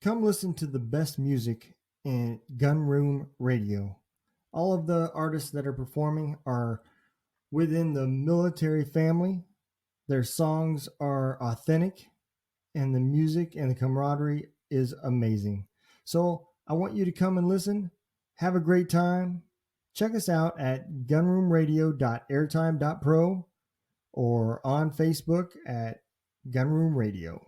Come listen to the best music in Gunroom Radio. All of the artists that are performing are within the military family. Their songs are authentic, and the music and the camaraderie is amazing. So I want you to come and listen. Have a great time. Check us out at gunroomradio.airtime.pro or on Facebook at Gunroom Radio.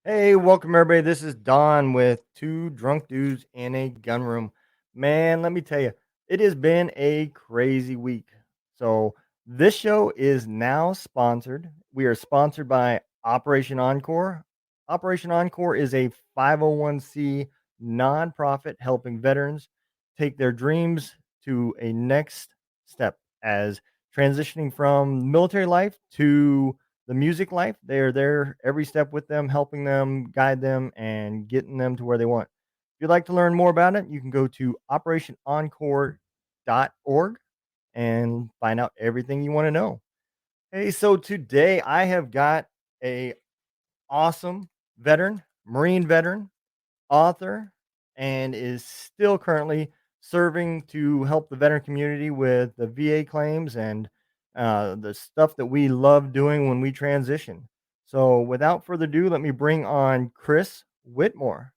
Hey, welcome everybody. This is Don with Two Drunk Dudes in a Gun Room. Man, let me tell you, it has been a crazy week. So, this show is now sponsored. We are sponsored by Operation Encore. Operation Encore is a 501c nonprofit helping veterans take their dreams to a next step as transitioning from military life to the music life. They're there every step with them, helping them, guide them, and getting them to where they want. If you'd like to learn more about it, you can go to operationencore.org and find out everything you want to know. Hey, so today I have got a awesome veteran, Marine veteran, author, and is still currently serving to help the veteran community with the VA claims and the stuff that we love doing when we transition. So, without further ado, let me bring on Chris Whittmore.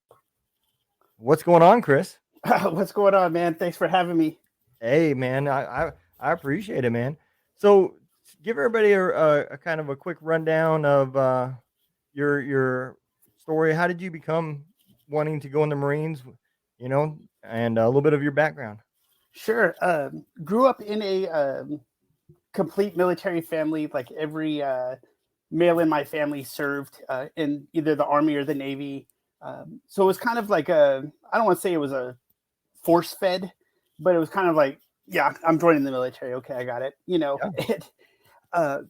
What's going on, Chris? What's going on, man? Thanks for having me. Hey, man, I appreciate it, man. So, give everybody a kind of a quick rundown of your story. How did you become wanting to go in the Marines? And a little bit of your background. Sure. Grew up in a complete military family. Like every male in my family served in either the Army or the Navy. So it was kind of like I don't want to say it was a force fed, but it was kind of like, yeah, I'm joining the military. Okay, I got it. Yeah. The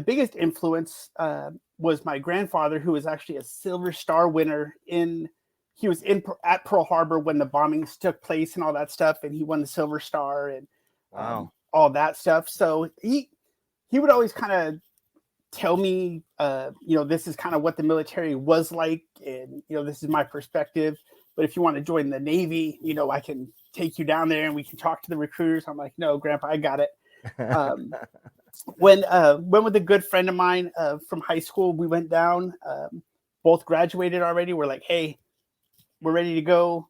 biggest influence was my grandfather, who was actually a Silver Star winner he was at Pearl Harbor when the bombings took place and all that stuff, and he won the Silver Star and Wow. all that stuff. So he would always kind of tell me, this is kind of what the military was like, and this is my perspective. But if you want to join the Navy, I can take you down there and we can talk to the recruiters. I'm like, no, Grandpa, I got it. When with a good friend of mine from high school, we went down. Both graduated already. We're like, hey, we're ready to go.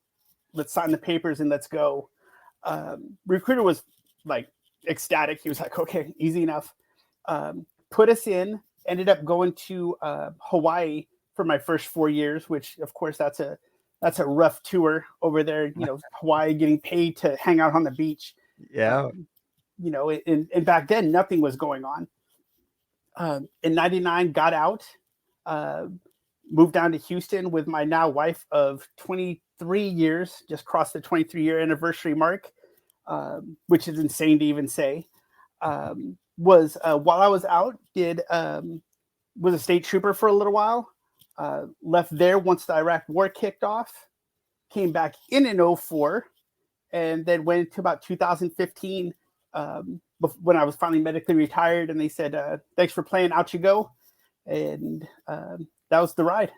Let's sign the papers and let's go. Recruiter was like ecstatic. He was like, okay, easy enough. Put us in. Ended up going to Hawaii for my first 4 years, which of course that's a rough tour over there. Hawaii, getting paid to hang out on the beach. Yeah. And back then nothing was going on. In 99, got out, moved down to Houston with my now wife of 23 years, just crossed the 23-year anniversary mark, which is insane to even say. While I was out, was a state trooper for a little while, left there once the Iraq war kicked off, came back in 04, and then went to about 2015 when I was finally medically retired, and they said, thanks for playing, out you go. And that was the ride.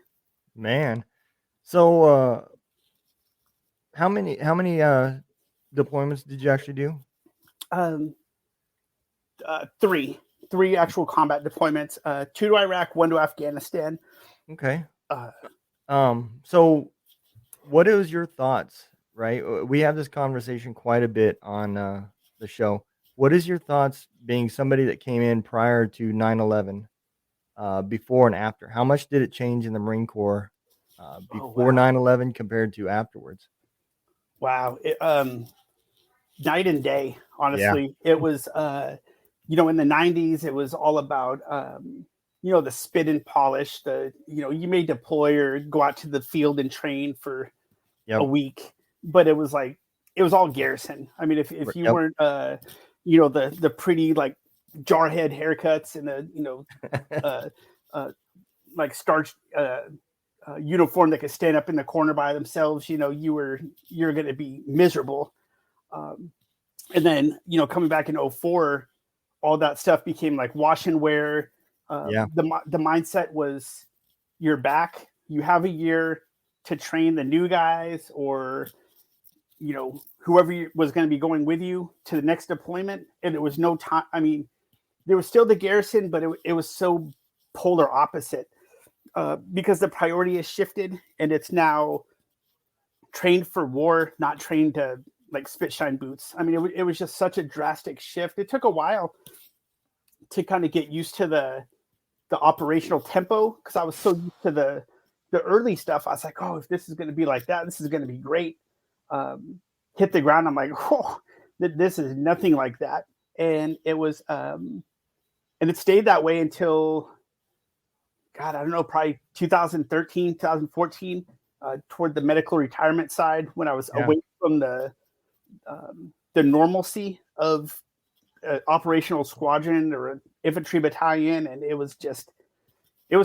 Man. So how many deployments did you actually do? Three actual combat deployments, 2 to Iraq, 1 to Afghanistan. Okay. So what is your thoughts, right? We have this conversation quite a bit on the show. What is your thoughts being somebody that came in prior to 9/11, before and after? How much did it change in the Marine Corps before 9/11 compared to afterwards? Wow. Night and day, Yeah. honestly. It was, in the 90s, it was all about, the spit and polish. You may deploy or go out to the field and train for a Yep. week, but it was like, it was all garrison. I mean, if you Yep. weren't, the pretty like jarhead haircuts and uh, uh, like starched uniform that could stand up in the corner by themselves, you're going to be miserable. Um, and then coming back in '04, all that stuff became like wash and wear. Yeah. The mindset was you're back, you have a year to train the new guys, or whoever was going to be going with you to the next deployment. And there was no time. I mean, there was still the garrison, but it was so polar opposite, because the priority has shifted and it's now trained for war, not trained to like spit shine boots. I mean, it was just such a drastic shift. It took a while to kind of get used to the operational tempo, because I was so used to the early stuff. I was like, oh, if this is going to be like that, this is going to be great. Hit the ground, I'm like, oh, this is nothing like that. And it was, and it stayed that way until, God, I don't know, probably 2013, 2014, toward the medical retirement side, when I was Yeah. away from the normalcy of operational squadron or an infantry battalion. And it was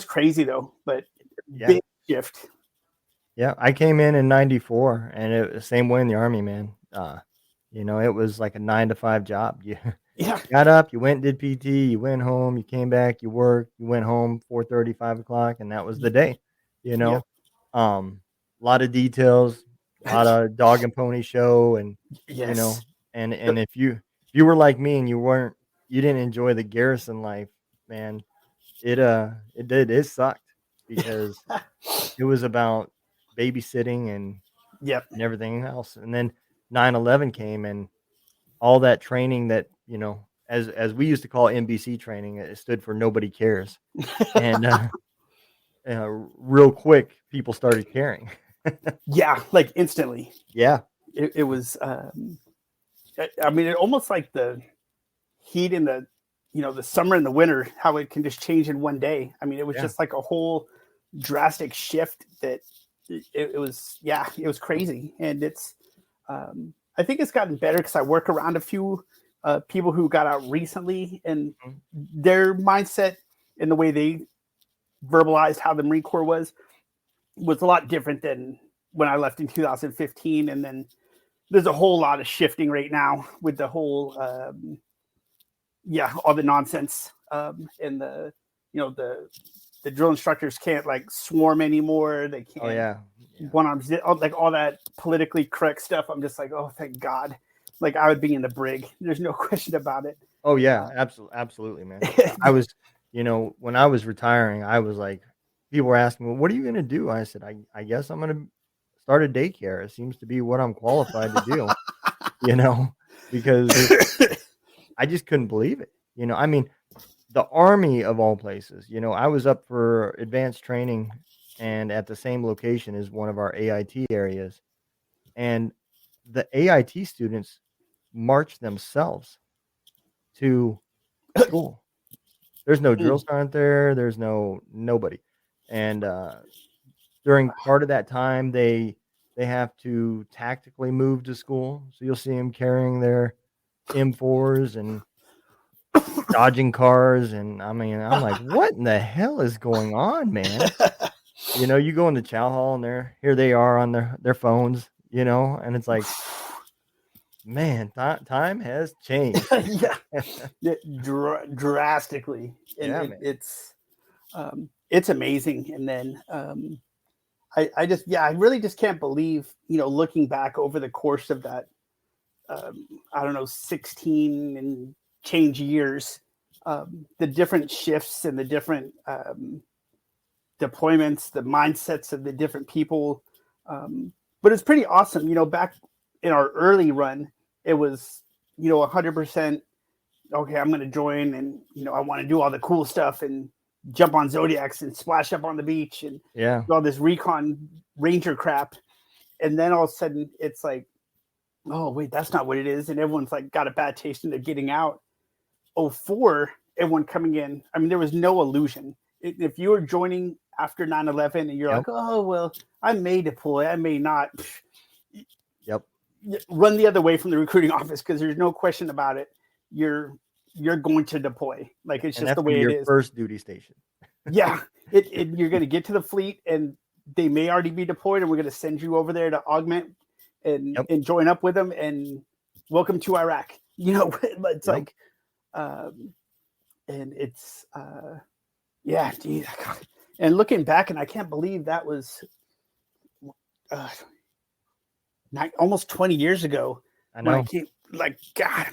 crazy though, but Yeah. big shift. Yeah. I came in '94, and it was the same way in the Army, man. It was like a 9 to 5 job. You Yeah. got up, you went and did PT, you went home, you came back, you worked, you went home 4:30, 5 o'clock, and that was the day. You Yep. know, a lot of details, a lot of dog and pony show, and you Yes. know, and if you were like me and you didn't enjoy the garrison life, man, it sucked, because it was about babysitting Yep. and everything else. And then 9/11 came, and all that training that, as we used to call NBC training, it stood for nobody cares. And real quick, people started caring. Yeah, like instantly. Yeah. It was. I mean, it almost like the heat in the summer and the winter, how it can just change in one day. I mean, it was Yeah. just like a whole drastic shift that it was. Yeah, it was crazy, and it's. I think it's gotten better because I work around a few people who got out recently, and Mhm. their mindset and the way they verbalized how the Marine Corps was a lot different than when I left in 2015. And then there's a whole lot of shifting right now with the whole, all the nonsense. And the drill instructors can't like swarm anymore. They Oh, can't yeah. Yeah. one arms, like all that politically correct stuff. I'm just like, oh, thank God. Like I would be in the brig. There's no question about it. Oh, yeah. Absolutely, man. I was, when I was retiring, I was like, people were asking, "Well, what are you gonna do?" I said, "I guess I'm gonna start a daycare. It seems to be what I'm qualified to do," you know, because I just couldn't believe it. I mean, the Army of all places, I was up for advanced training, and at the same location as one of our AIT areas, and the AIT students march themselves to school. There's no drill sergeant there, there's nobody, and, during part of that time, they have to tactically move to school, so you'll see them carrying their M4s and dodging cars, and I mean, I'm like, "What in the hell is going on, man?" You go in the chow hall, and here they are on their phones, and it's like, man, time has changed. Yeah, drastically, and Yeah, man. it's amazing. And then I really just can't believe, looking back over the course of that, I don't know, 16 and change years, the different shifts and the different deployments, the mindsets of the different people. But it's pretty awesome. Back in our early run, it was, 100%. Okay, I'm going to join, and I want to do all the cool stuff and jump on Zodiacs and splash up on the beach and Yeah. do all this recon ranger crap. And then all of a sudden, it's like oh wait, that's not what it is, and everyone's like got a bad taste and they're getting out. Oh four, everyone coming in. I mean, there was no illusion. If you were joining after 9/11 and you're like, Yep. oh well, I may deploy, I may not. Yep. Run the other way from the recruiting office because there's no question about it. You're you're going to deploy. Like it's And just that's the gonna be way it your is. first duty station. Yeah, you're going to get to the fleet and they may already be deployed, and we're going to send you over there to augment Yep. and join up with them. And welcome to Iraq. You know, it's Yep. like, and it's yeah, geez. And looking back, and I can't believe that was uh, almost 20 years ago I when I know. came. Like God,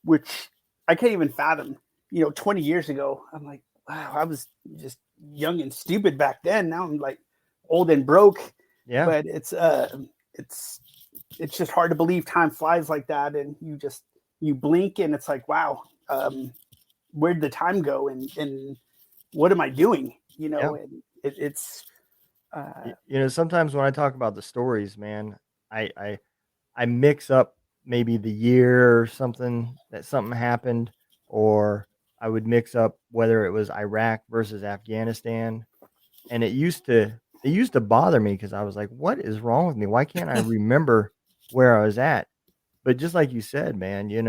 which I can't even fathom. 20 years ago, I'm like, wow, I was just young and stupid back then. Now I'm like old and broke. Yeah. But it's it's just hard to believe time flies like that, and you blink and it's like, wow, where did the time go, and what am I doing? Yeah. And it's Sometimes when I talk about the stories, man, I I I mix up maybe the year or something that something happened, or I would mix up whether it was Iraq versus Afghanistan, and it used to bother me because I was like, "What is wrong with me? Why can't I remember where I was at?" But just like you said, man, it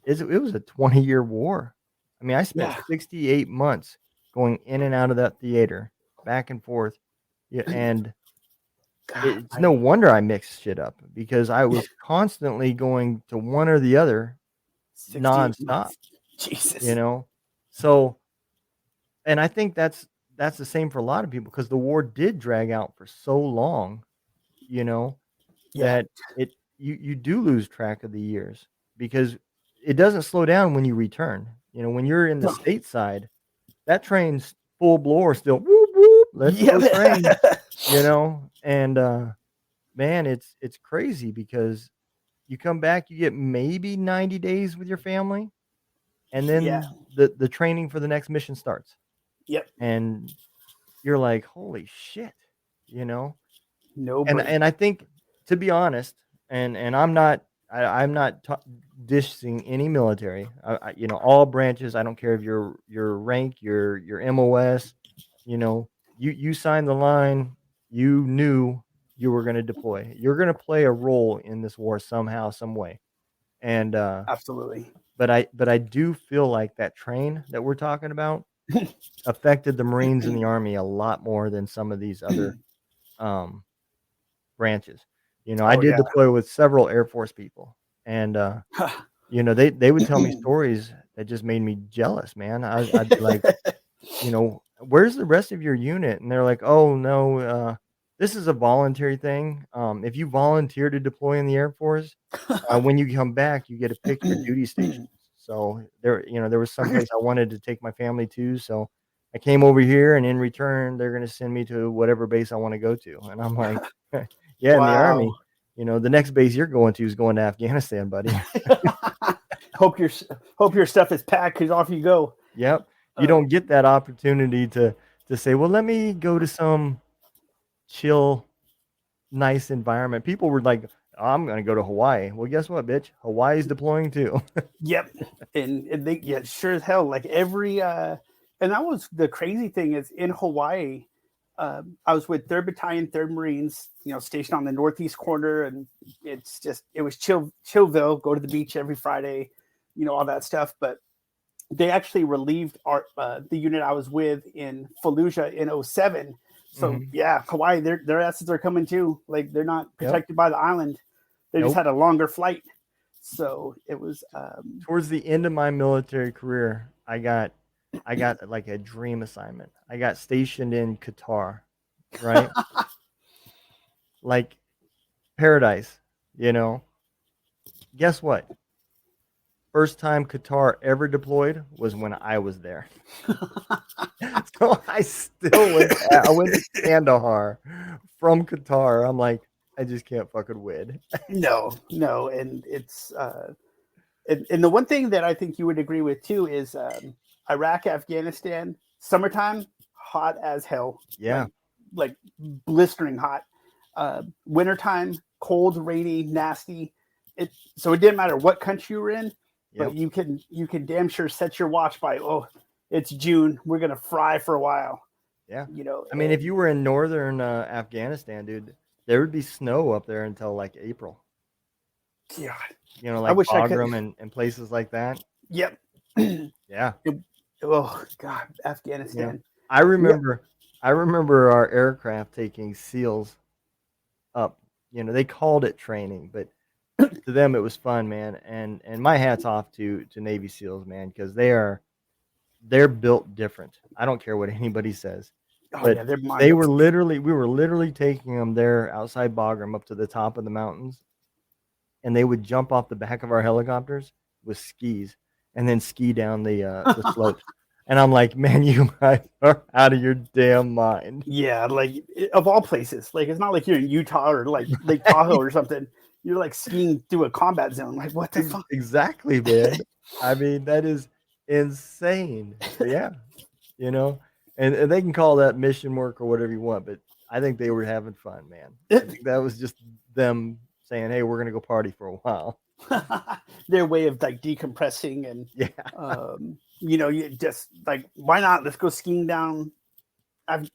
was a 20-year war. I mean, I spent yeah, 68 months going in and out of that theater, back and forth. Yeah, and God, it's no wonder I mixed shit up because I was constantly going to one or the other 68 nonstop, months, Jesus, you know? So, and I think that's the same for a lot of people because the war did drag out for so long, you know, yeah, that you do lose track of the years because it doesn't slow down when you return. When you're in the no, stateside, that train's full blower still, whoop, whoop, let's yeah, go train, and man, it's crazy because you come back, you get maybe 90 days with your family, and yeah, then the training for the next mission starts, yep, and you're like, "Holy shit," you know? no And break. I think, to be honest, and I'm not dissing any military. All branches. I don't care if your rank, your MOS. You signed the line. You knew you were going to deploy. You're going to play a role in this war somehow, some way. And Absolutely. but I do feel like that train that we're talking about affected the Marines and the Army a lot more than some of these other um, branches. I Oh did yeah. deploy with several Air Force people, and, they would tell me stories that just made me jealous, man. I'd be like, "Where's the rest of your unit?" And they're like, "Oh, no, this is a voluntary thing. If you volunteer to deploy in the Air Force, when you come back, you get to pick your duty stations." So there was some place I wanted to take my family to, so I came over here, and in return, they're gonna send me to whatever base I wanna go to, and I'm like, "Yeah, in the Wow. Army, the next base you're going to is going to Afghanistan, buddy." hope your hope your stuff is packed because off you go. Yep. You Uh, don't get that opportunity to say, "Well, let me go to some chill, nice environment." People were like, "I'm gonna go to Hawaii." Well, guess what, bitch? Hawaii's deploying too. yep. And they yeah, sure as hell. Like every and that was the crazy thing is in Hawaii. I was with 3rd Battalion, 3rd Marines, stationed on the northeast corner, and it was chillville. Go to the beach every Friday, all that stuff. But they actually relieved the unit I was with in Fallujah in '07. So Mhm. yeah, Hawaii, their assets are coming too. Like they're not Yep. protected by the island. They just Nope. had a longer flight. So it was Towards the end of my military career, I got like a dream assignment. I got stationed in Qatar, right? Like paradise, you know. Guess what? First time Qatar ever deployed was when I was there. So I went to Kandahar from Qatar. I'm like, I just can't fucking win. no, and it's and the one thing that I think you would agree with too is Iraq, Afghanistan, summertime, hot as hell, Yeah. like blistering hot. wintertime, cold, rainy, nasty. So it didn't matter what country you were in, but Yep. you can damn sure set your watch by, oh, it's June, we're gonna fry for a while. Yeah. You know, I mean, if you were in northern Afghanistan, dude, there would be snow up there until like April. God, You know, I like wish I could. Bagram and places like that. Yep. Yeah. Oh God, Yeah. Afghanistan. I We, remember I remember our aircraft taking SEALs up. You know, they called it training, but to them it was fun, man. And my hat's off to Navy SEALs, man, because they're built different. I don't care what anybody says, oh but yeah, they're mongrels. we were literally taking them there outside Bagram up to the top of the mountains, and they would jump off the back of our helicopters with skis and then ski down the slopes. And I'm like, man, you guys are out of your damn mind. Yeah, like of all places, like it's not like you're in Utah or like Lake Tahoe or something. You're like skiing through a combat zone. Like what the fuck? Exactly, man. I mean, that is insane. But yeah, you know, and they can call that mission work or whatever you want, but I think they were having fun, man. I think that was just them saying, "Hey, we're gonna go party for a while." Their way of like decompressing and Yeah, you just like why not? Let's go skiing down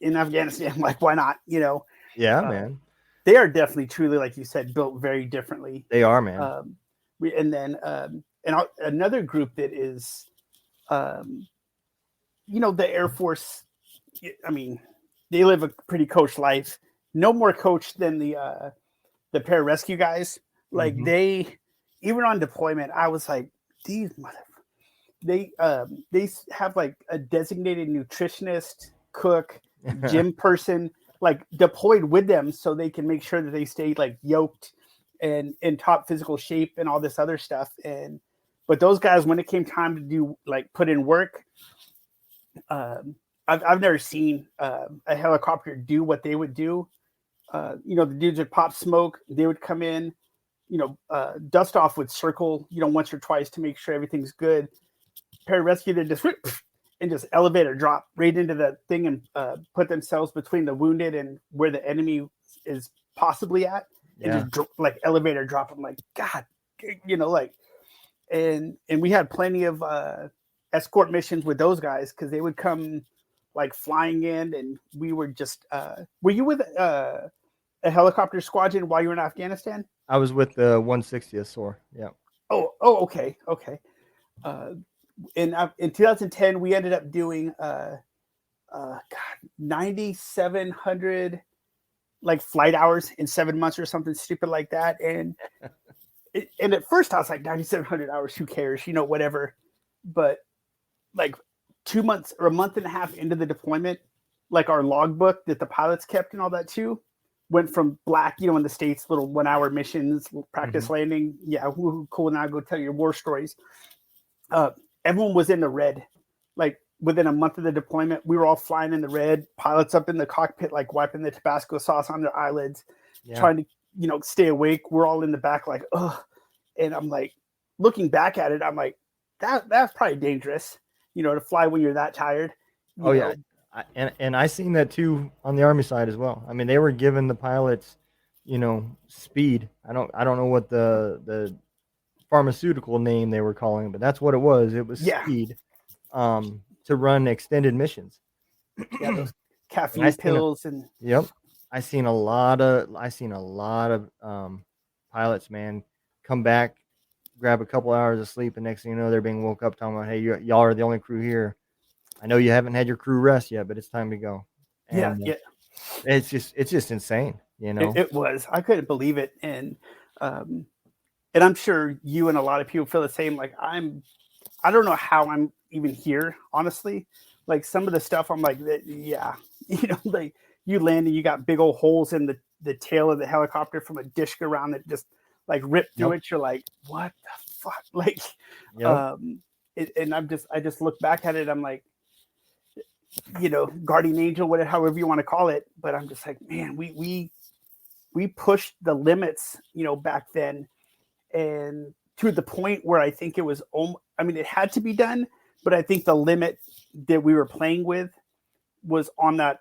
in Afghanistan. Like why not? yeah, Uh, man. they are definitely truly like you said built very differently. They are, man. And then another group that is the Air Force. I mean, they live a pretty coach life. No more coach than the pararescue guys. Like Mhm. they, even on deployment, I was like, these mother. They have like a designated nutritionist, cook, gym person, like deployed with them so they can make sure that they stay like yoked and in top physical shape and all this other stuff. But those guys, when it came time to do like put in work, I've never seen a helicopter do what they would do. The dudes would pop smoke. They would come in, dust off would circle, once or twice to make sure everything's good. Pararescue, they just and just elevator drop right into the thing and put themselves between the wounded and where the enemy is possibly at, and Yeah. just like elevator drop. I'm like, God, like, and we had plenty of escort missions with those guys because they would come like flying in, and we were just. Were you with a helicopter squadron while you were in Afghanistan? I was with the 160th SOAR. Yeah. Okay. Uh, in 2010, we ended up doing 9,700 like flight hours in 7 months or something stupid like that. And at first I was like 9,700 hours, who cares, whatever. But like 2 months or a month and a half into the deployment, like our logbook that the pilots kept and all that too went from black, in the States, little 1 hour missions, practice landing. Yeah, cool. Now go tell your war stories. Everyone was in the red. Like within a month of the deployment, we were all flying in the red, pilots up in the cockpit, like wiping the Tabasco sauce on their eyelids, trying to, stay awake. We're all in the back, like, ugh. And I'm like, looking back at it, I'm like, that's probably dangerous, to fly when you're that tired. Yeah. And I seen that too on the Army side as well. I mean, they were giving the pilots, speed. I don't know what the pharmaceutical name they were calling it, but that's what it was. It was speed to run extended missions. Yeah, those And I caffeine seen a, pills and yep. I seen a lot of pilots, man, come back, grab a couple hours of sleep, and next thing you know, they're being woke up talking about, hey, y'all are the only crew here. I know you haven't had your crew rest yet, but it's time to go. yeah, And yeah. it's just insane, It was. I couldn't believe it, um, and I'm sure you and a lot of people feel the same. Like I don't know how I'm even here, honestly. Like some of the stuff, I'm like, yeah, like you land and you got big old holes in the tail of the helicopter from a disc around that just like ripped through Yep. it. You're like, what the fuck? Like, Yep. and I just look back at it. I'm like, guardian angel, whatever, however you want to call it. But I'm just like, man, we pushed the limits, back then, and to the point where I think it was, I mean, it had to be done, but I think the limit that we were playing with was on that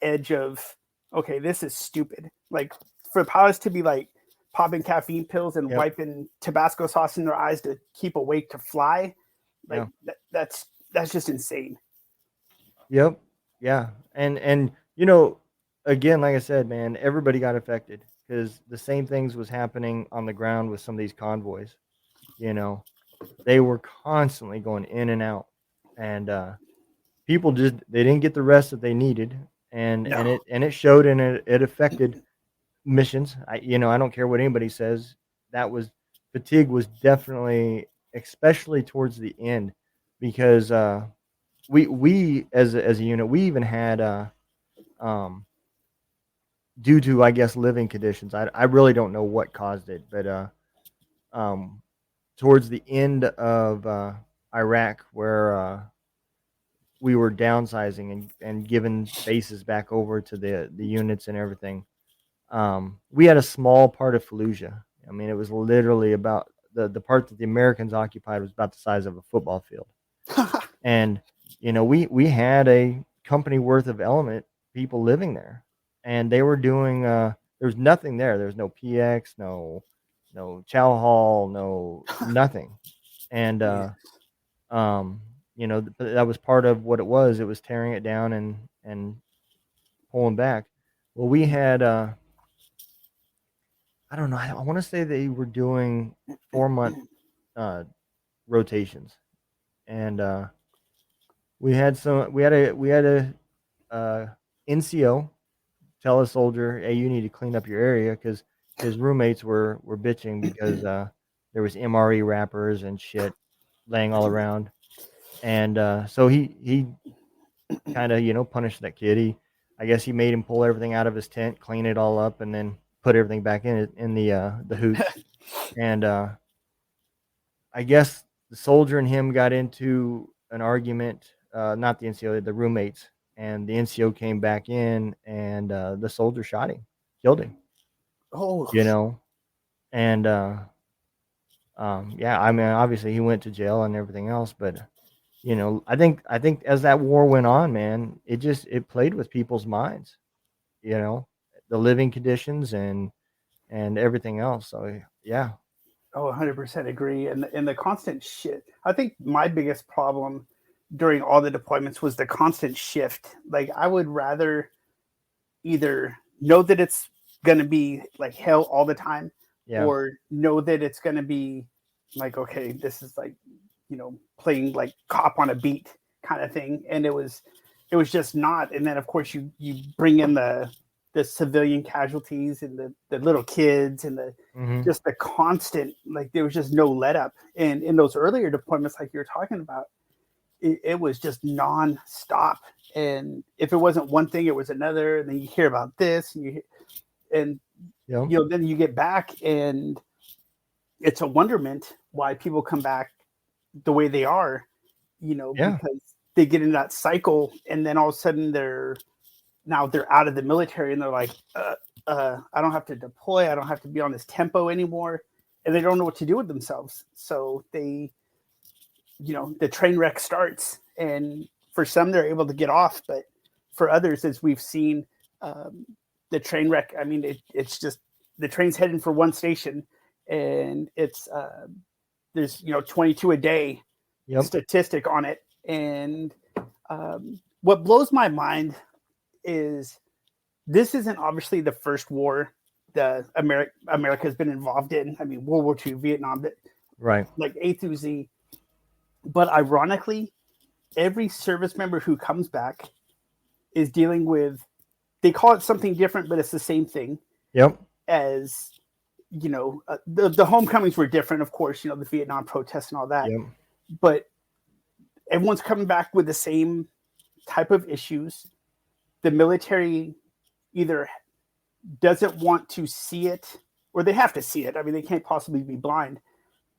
edge of, okay, this is stupid. Like for pilots to be like popping caffeine pills and Yep. wiping Tabasco sauce in their eyes to keep awake to fly, like Yeah. that's just insane. Yep. Yeah. And again, like I said, man, everybody got affected because the same things was happening on the ground with some of these convoys. You know, they were constantly going in and out, and people just they didn't get the rest that they needed, and No. it showed, and it affected missions. I don't care what anybody says. That was fatigue was definitely, especially towards the end, because we as a unit, we even had um due to, I guess, living conditions. I really don't know what caused it, but um towards the end of Iraq, where we were downsizing and giving bases back over to the units and everything. We had a small part of Fallujah. I mean, it was literally about the part that the Americans occupied was about the size of a football field. And we had a company worth of element people living there, and they were doing. There's nothing there. There's no PX, no chow hall, no nothing. And Yeah. that was part of what it was. It was tearing it down and pulling back. Well, we had I don't know. I want to say they were doing 4-month uh, rotations, and we had a NCO tell a soldier, "Hey, you need to clean up your area," because his roommates were bitching because there was MRE wrappers and shit laying all around, and so he kind of punished that kid. I guess he made him pull everything out of his tent, clean it all up, and then put everything back in the hoots. And I guess the soldier and him got into an argument. Not the NCO, the roommates, and the NCO came back in, and the soldier shot him, killed him. Oh, You know, and yeah, I mean, obviously he went to jail and everything else, but I think as that war went on, man, it played with people's minds. You know, the living conditions and everything else. So yeah, oh, 100% agree. And the constant shit. I think my biggest problem during all the deployments was the constant shift. Like I would rather either know that it's going to be like hell all the time, yeah, or know that it's going to be like, okay, this is like, playing like cop on a beat kind of thing. And it was just not. And then of course you bring in the civilian casualties and the little kids and the hmm, just the constant, like there was just no let up. And in those earlier deployments, like you were talking about, it was just non-stop. And if it wasn't one thing, it was another. And then you hear about this, and yeah, then you get back, and it's a wonderment why people come back the way they are. yeah, Because they get in that cycle, and then all of a sudden they're out of the military, and they're like, I don't have to deploy, I don't have to be on this tempo anymore, and they don't know what to do with themselves. So the train wreck starts, and for some they're able to get off, but for others, as we've seen, um, the train wreck, I mean, it's just the train's heading for one station, and it's there's 22 a day yep, statistic on it. And what blows my mind is this isn't obviously the first war the America has been involved in. I mean, World War II, Vietnam, right, like A through Z. But ironically, every service member who comes back is dealing with, they call it something different, but it's the same thing yep, as, the homecomings were different, of course, the Vietnam protests and all that. yep, But everyone's coming back with the same type of issues. The military either doesn't want to see it, or they have to see it. I mean, they can't possibly be blind,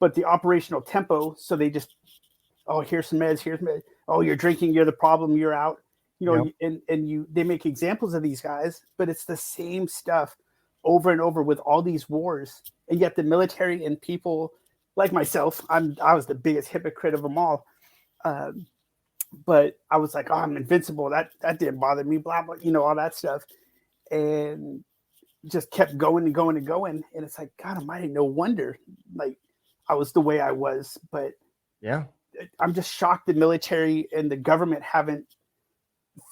but the operational tempo, so they just, oh, here's some meds, here's meds. Oh, you're drinking, you're the problem, you're out. yep, And they make examples of these guys, but it's the same stuff over and over with all these wars. And yet the military and people like myself, I was the biggest hypocrite of them all. Um, but I was like, oh, I'm invincible. That didn't bother me, blah blah, all that stuff. And just kept going and going and going. And it's like, God almighty, no wonder like I was the way I was. But Yeah. I'm just shocked the military and the government haven't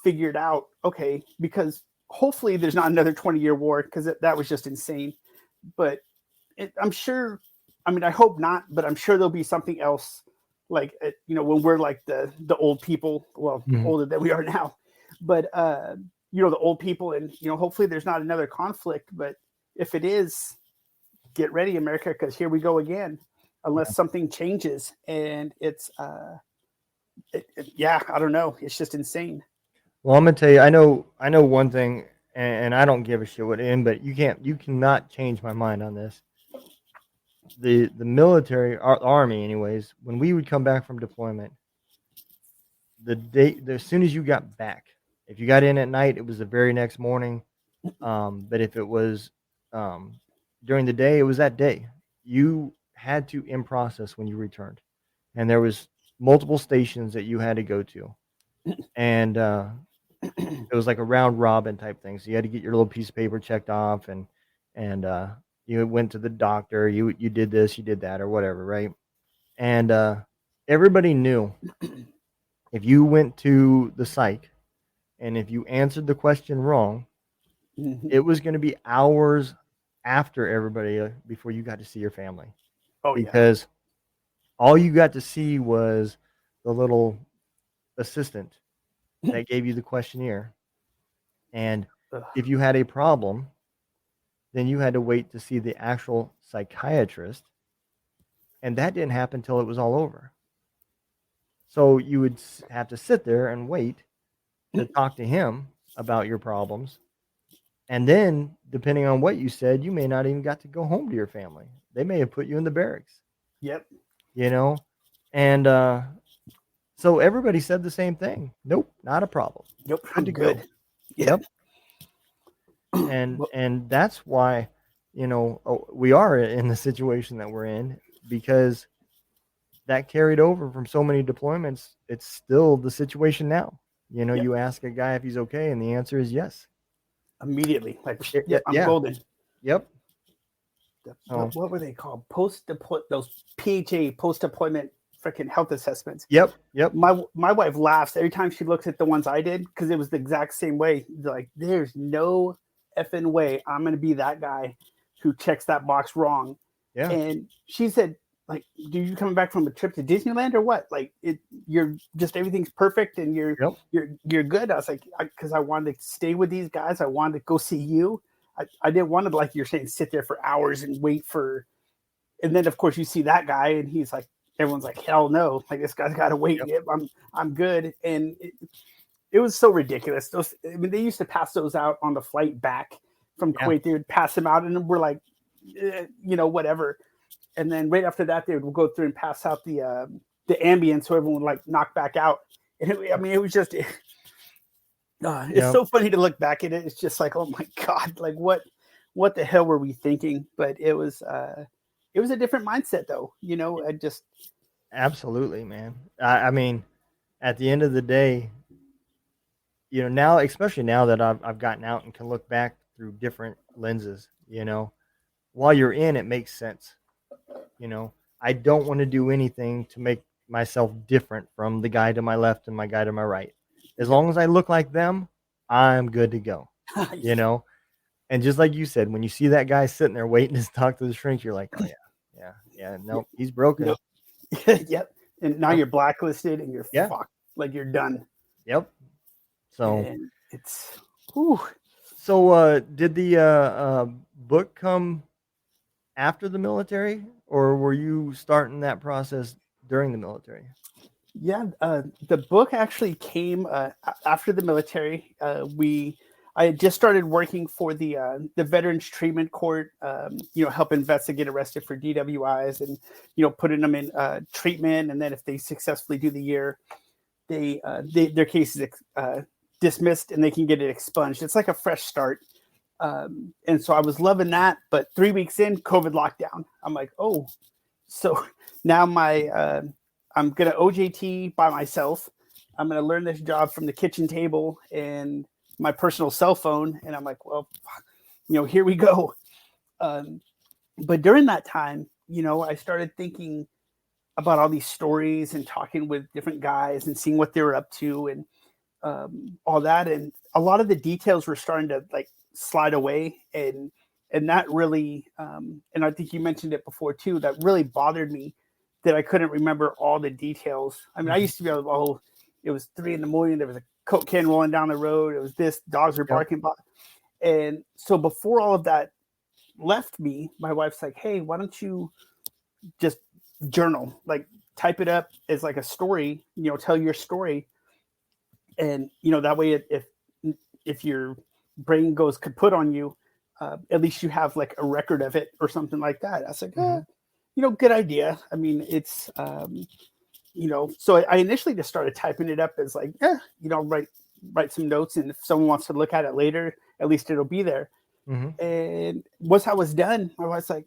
figured out, okay, because hopefully there's not another 20-year war, because that was just insane. But I'm sure, I mean, I hope not, but I'm sure there'll be something else, like, when we're like the old people, well, Mhm. older than we are now, but, the old people, and, hopefully there's not another conflict. But if it is, get ready, America, because here we go again, unless something changes. And it's, yeah, I don't know. It's just insane. Well, I'm gonna tell you, I know one thing, and I don't give a shit what it is, but you cannot change my mind on this. The military, our army, anyways, when we would come back from deployment, as soon as you got back, if you got in at night, it was the very next morning. But if it was um, during the day, it was that day. You had to in process when you returned, and there was multiple stations that you had to go to, and it was like a round robin type thing. So you had to get your little piece of paper checked off, and you went to the doctor. You did this, you did that, or whatever, right? And everybody knew if you went to the psych and if you answered the question wrong, Mhm. it was going to be hours after everybody before you got to see your family, Oh yeah. because all you got to see was the little assistant that gave you the questionnaire. And Ugh. if you had a problem, then you had to wait to see the actual psychiatrist. And that didn't happen until it was all over. So you would have to sit there and wait to talk to him about your problems. And then, depending on what you said, you may not even got to go home to your family. They may have put you in the barracks, Yep. you know? And so everybody said the same thing. Nope, not a problem. Nope. Good I'm to go. good. Yeah. Yep. And Well, and that's why, we are in the situation that we're in, because that carried over from so many deployments. It's still the situation now. yep. You ask a guy if he's okay, and the answer is yes. Immediately, like, yep, I'm Yeah. golden. Yep. So, What were they called? Those PHA post deployment freaking health assessments. yep. Yep. My wife laughs every time she looks at the ones I did, because it was the exact same way. Like, there's no effing way I'm gonna be that guy who checks that box wrong. Yeah. And she said, like, do you coming back from a trip to Disneyland or what? Like, you're just, everything's perfect and Yep. you're good. I was like, because I wanted to stay with these guys. I wanted to go see you. I didn't want to, like you're saying, sit there for hours and wait for. And then of course you see that guy and he's like, everyone's like, hell no, like, this guy's got to wait. Yep. Yep, I'm good. And it was so ridiculous. Those, I mean, they used to pass those out on the flight back from Yeah. Kuwait. They would pass them out, and we're like, whatever. And then right after that, they would go through and pass out the ambient, so everyone would like knock back out. And it was just, it's Yep. so funny to look back at it. It's just like, oh my God, like what the hell were we thinking? But it was a different mindset though. I just, Absolutely, man. I mean, at the end of the day, now, especially now that I've gotten out and can look back through different lenses, while you're in, it makes sense. I don't want to do anything to make myself different from the guy to my left and my guy to my right. As yep. long as I look like them, I'm good to go. You know, and just like you said, when you see that guy sitting there waiting to talk to the shrink, you're like, oh yeah, nope, he's broken. No. Yep. And now Yep. you're blacklisted and you're Yeah. fucked. Like, you're done. Yep. So, And it's, whew. did the book come after the military, or were you starting that process during the military? Yeah, the book actually came after the military. I had just started working for the Veterans Treatment Court, helping vets that get arrested for DWIs, and putting them in treatment, and then if they successfully do the year, their case is dismissed and they can get it expunged. It's like a fresh start. And so I was loving that, but 3 weeks in, COVID lockdown. I'm like, oh, so now I'm gonna OJT by myself. I'm gonna learn this job from the kitchen table and my personal cell phone. And I'm like, well, fuck. here we go. But during that time, I started thinking about all these stories and talking with different guys and seeing what they were up to and all that. And a lot of the details were starting to like slide away. And that really, and I think you mentioned it before too, that really bothered me that I couldn't remember all the details. I mean, I used to be able to, oh, it was 3 a.m. There was a Coke can rolling down the road. It was this, dogs were barking. Yep. And so before all of that left me, my wife's like, hey, why don't you just journal, like type it up as like a story, tell your story. And, that way, if your brain goes kaput on you, at least you have like a record of it or something like that. I was like, good idea. I mean, it's, so I initially just started typing it up as like, write some notes. And if someone wants to look at it later, at least it'll be there. Mm-hmm. And once I was done, my wife's like,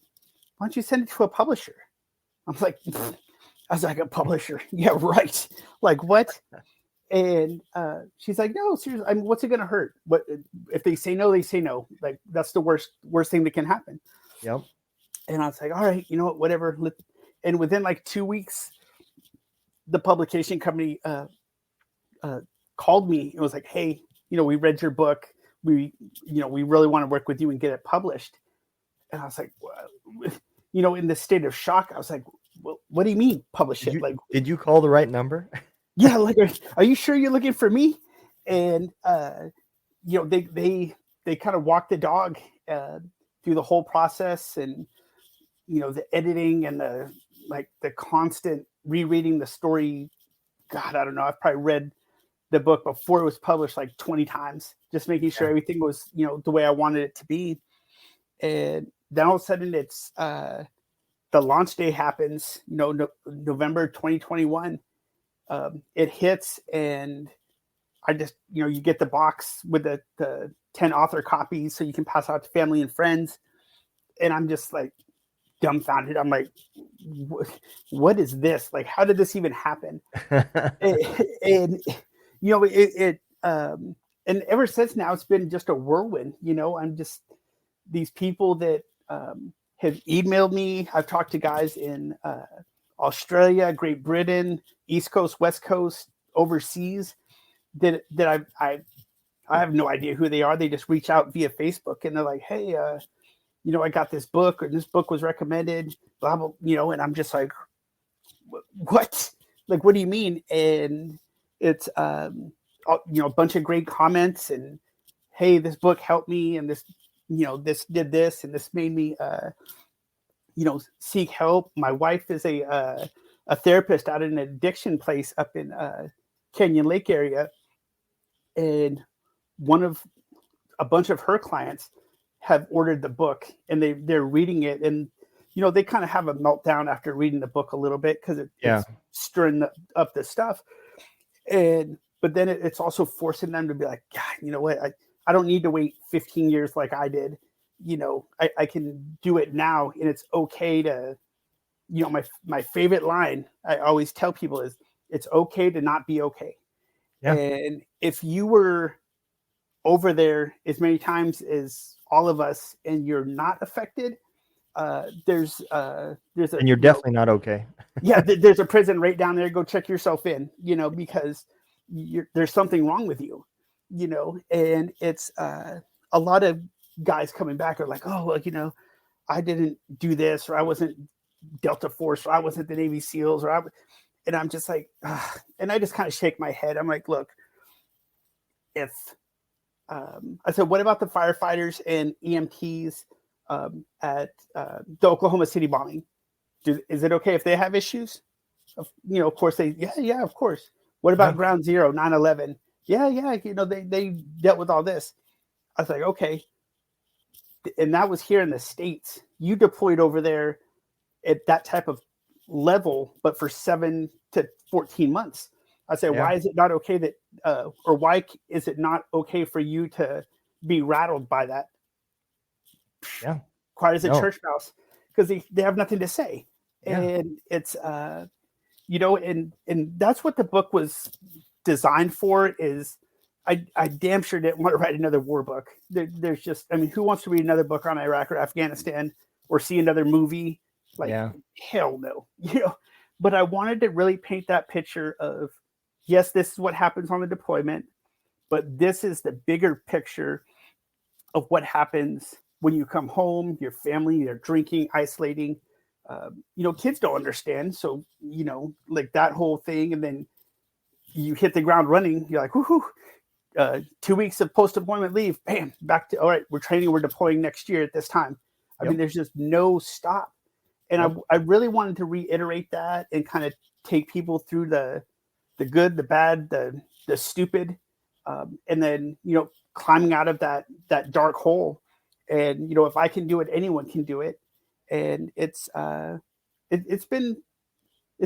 why don't you send it to a publisher? I was like, a publisher? Yeah, right. Like what? And she's like, no, seriously. I mean, what's it going to hurt? What if they say no? They say no. Like that's the worst thing that can happen. Yep. And I was like, all right, whatever. And within like 2 weeks, the publication company called me and was like, hey, we read your book. We really want to work with you and get it published. And I was like, well, in this state of shock, I was like, well, what do you mean publish it? Like, did you call the right number? Yeah. Like, are you sure you're looking for me? And, they kind of walked the dog through the whole process and, the editing and the constant rereading the story. God, I don't know. I've probably read the book before it was published like 20 times, just making sure everything was, the way I wanted it to be. And then all of a sudden it's, the launch day happens, November 2021. It hits and I just, you get the box with the 10 author copies so you can pass out to family and friends. And I'm just like dumbfounded. I'm like, what is this? Like, how did this even happen? and and ever since now, it's been just a whirlwind. I'm just these people that have emailed me. I've talked to guys in Australia, Great Britain, East Coast, West Coast, overseas that I have no idea who they are. They just reach out via Facebook and they're like, hey, I got this book or this book was recommended, blah, blah, and I'm just like, what? Like, what do you mean? And it's, a bunch of great comments and, hey, this book helped me and this, this did this and this made me, seek help. My wife is a therapist out in an addiction place up in Canyon Lake area. And a bunch of her clients have ordered the book and they're reading it. And, they kind of have a meltdown after reading the book a little bit because it's stirring up the stuff. But then it's also forcing them to be like, God, you know what? I don't need to wait 15 years like I did. I can do it now, and it's okay to, my favorite line I always tell people is it's okay to not be okay. Yeah. And if you were over there as many times as all of us and you're not affected, there's and you're definitely not okay. Yeah. There's a prison right down there. Go check yourself in, because there's something wrong with you, and it's a lot of guys coming back are like, oh, well, I didn't do this, or I wasn't Delta Force, or I wasn't the Navy SEALs, and I'm just like, and I just kind of shake my head. I'm like, look, if I said, what about the firefighters and EMTs at the Oklahoma City bombing? Is it okay if they have issues? Of course yeah, of course. What about Ground Zero, 9/11? Yeah, they dealt with all this. I was like, okay. And that was here in the States. You deployed over there at that type of level, but for 7 to 14 months. I said, why is it not okay that, or why is it not okay for you to be rattled by that? Yeah. Quiet as a church mouse, because they have nothing to say. Yeah. And it's, and that's what the book was designed for, is I damn sure didn't want to write another war book. There's just, I mean, who wants to read another book on Iraq or Afghanistan or see another movie? Like, Yeah. hell no, But I wanted to really paint that picture of, yes, this is what happens on the deployment, but this is the bigger picture of what happens when you come home, your family, you're drinking, isolating. Kids don't understand. So, like that whole thing. And then you hit the ground running. You're like, whoo, 2 weeks of post deployment leave, bam, back to, all right, we're training, we're deploying next year at this time. I mean, Yep. there's just no stop. And Yep. I really wanted to reiterate that and kind of take people through the good, the bad, the stupid, and then climbing out of that dark hole. And if I can do it, anyone can do it. And it's been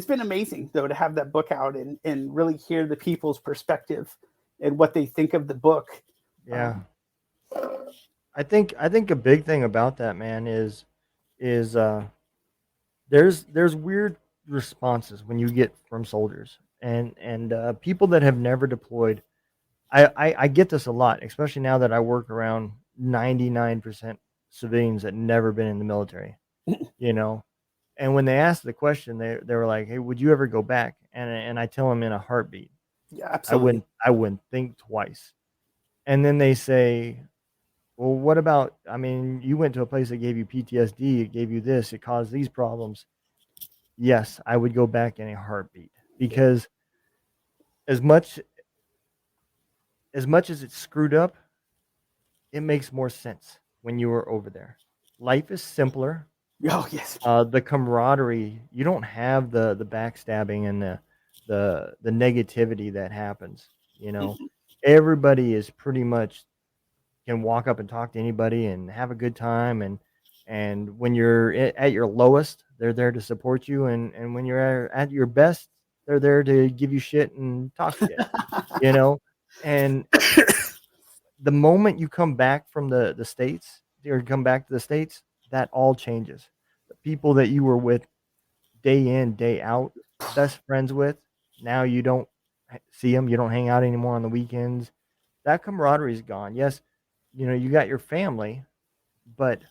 amazing though to have that book out and really hear the people's perspective and what they think of the book. Yeah. I think a big thing about that, man, is there's weird responses when you get from soldiers and people that have never deployed. I get this a lot, especially now that I work around 99% civilians that never been in the military, you know. And when they ask the question, they were like, "Hey, would you ever go back?" And I tell them in a heartbeat. Yeah, I absolutely. wouldn't think twice. And then they say, "Well, what about? I mean, you went to a place that gave you PTSD. It gave you this. It caused these problems." Yes, I would go back in a heartbeat Yeah. because as much as it's screwed up, it makes more sense when you were over there. Life is simpler. Oh yes. The camaraderie, you don't have the backstabbing and the negativity that happens. You know, everybody is pretty much can walk up and talk to anybody and have a good time and when you're at your lowest, they're there to support you, and when you're at your best, they're there to give you shit and talk shit. You know, and the moment you come back from the states or come back to the states, that all changes. The people that you were with day in, day out, best friends with, now you don't see them, you don't hang out anymore on the weekends. That camaraderie is gone. Yes, you got your family, but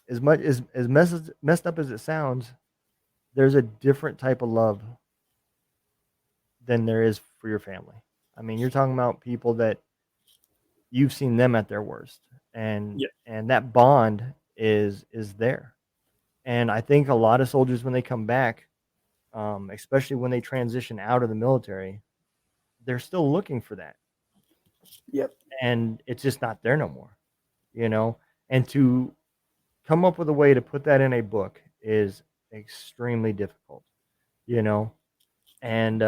as much as messed up as it sounds, there's a different type of love than there is for your family. I mean, you're talking about people that you've seen them at their worst, and Yeah. and that bond is there. And I think a lot of soldiers when they come back, especially when they transition out of the military, they're still looking for that, Yep. and it's just not there no more. You know, and to come up with a way to put that in a book is extremely difficult. You know, and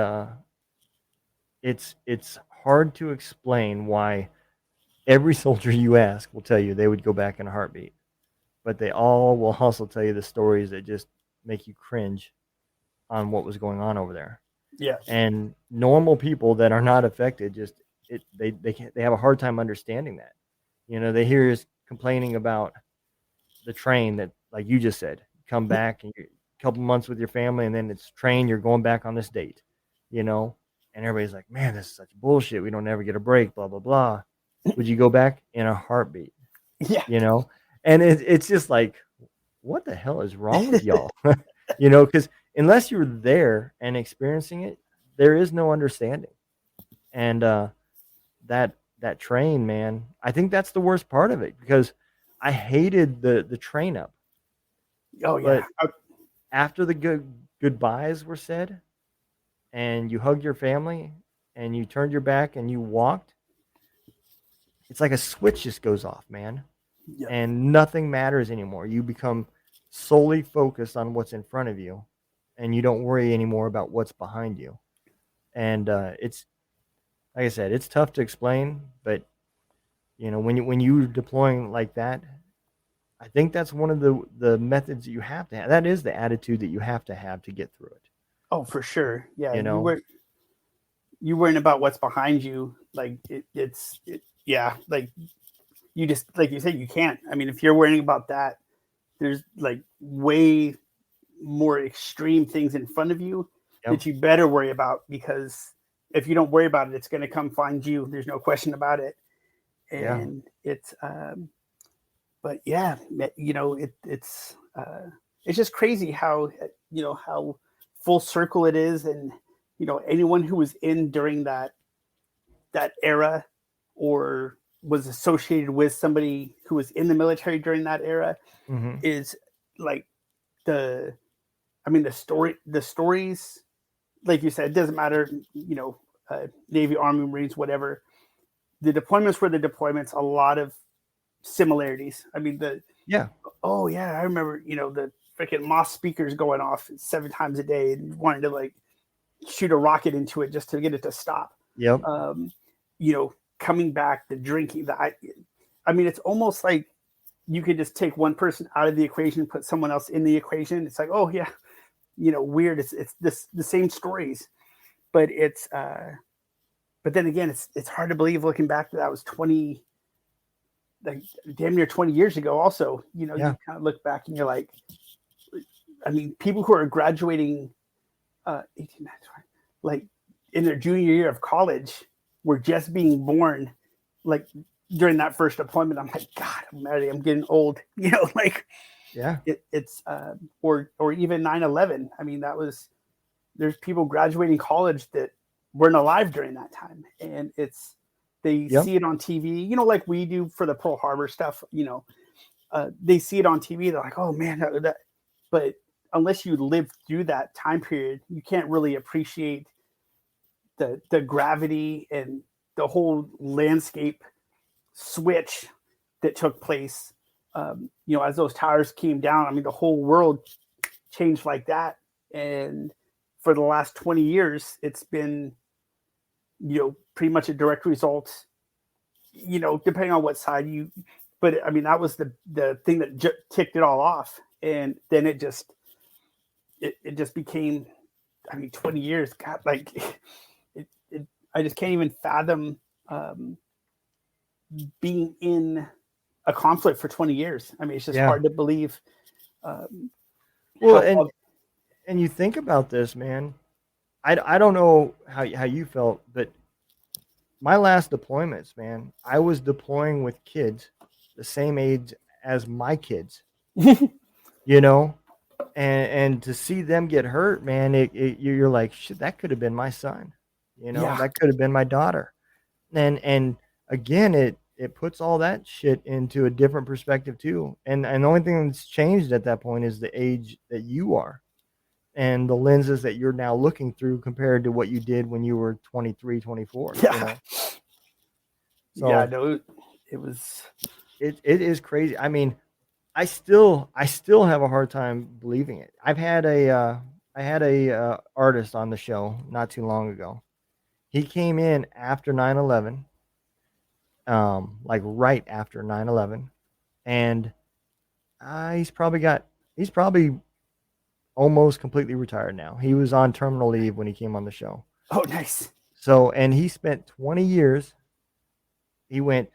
it's hard to explain why every soldier you ask will tell you they would go back in a heartbeat, but they all will also tell you the stories that just make you cringe on what was going on over there. Yeah. And normal people that are not affected just they have a hard time understanding that. They hear us complaining about the train that, like you just said, come back and you're a couple months with your family, and then it's train, you're going back on this date, you know, and everybody's like, man, this is such bullshit. We don't ever get a break, blah blah blah. Would you go back in a heartbeat? Yeah. You know, and it's just like, what the hell is wrong with y'all? Because unless you're there and experiencing it, there is no understanding. And that train, man, I think that's the worst part of it because I hated the train up, Oh yeah. but after the goodbyes were said, and you hugged your family, and you turned your back and you walked, it's like a switch just goes off, man, Yep. and nothing matters anymore. You become solely focused on what's in front of you, and you don't worry anymore about what's behind you. And it's like I said, it's tough to explain, but when you're deploying like that, I think that's one of the methods that you have to have. That is the attitude that you have to get through it. Oh, for sure. Yeah. You You know, were you worrying about what's behind you. Like yeah. Like you just, like you said, you can't. I mean, if you're worrying about that, there's like way more extreme things in front of you yep, that you better worry about because if you don't worry about it, it's going to come find you. There's no question about it. Yeah. And but yeah, it's just crazy how, how full circle it is. And, anyone who was in during that era, or was associated with somebody who was in the military during that era, Hmm. is like the, the stories, like you said, it doesn't matter, Navy, Army, Marines, whatever. The deployments were the deployments. A lot of similarities. Yeah. Oh yeah, I remember, the freaking Moss speakers going off 7 times a day and wanting to like shoot a rocket into it just to get it to stop. Yep. Um, Coming back, the drinking, it's almost like you could just take one person out of the equation, put someone else in the equation. It's like, oh yeah, weird. It's the same stories, but but then again, it's hard to believe looking back that was 20, like damn near 20 years ago. Also, Yeah. you kind of look back and you're like, people who are graduating 18, like in their junior year of college were just being born, like during that first deployment. I'm like, God, I'm getting old, like Yeah. it's or even 9/11. There's people graduating college that weren't alive during that time, and they Yep. see it on TV, like we do for the Pearl Harbor stuff. They see it on TV. They're like, oh man, but unless you live through that time period, you can't really appreciate the gravity and the whole landscape switch that took place. As those towers came down, the whole world changed like that. And for the last 20 years, it's been, pretty much a direct result, depending on what side but that was the thing that ticked it all off. And then it just became, 20 years, God, like I just can't even fathom being in a conflict for 20 years. It's just Yeah. hard to believe Well, how. and you think about this, man. I don't know how you felt, but my last deployments, man, I was deploying with kids the same age as my kids, you know, and to see them get hurt, man, you're like, shit, that could have been my son, Yeah, that could have been my daughter, and again, it puts all that shit into a different perspective too, and the only thing that's changed at that point is the age that you are and the lenses that you're now looking through compared to what you did when you were 23, 24, yeah, yeah. so No, it was. it is crazy. I mean, I still have a hard time believing it. I had a artist on the show not too long ago. He came in after 9/11, like right after 9/11, and he's probably almost completely retired now. He was on terminal leave when he came on the show. Oh, nice. So, and he spent 20 years. He went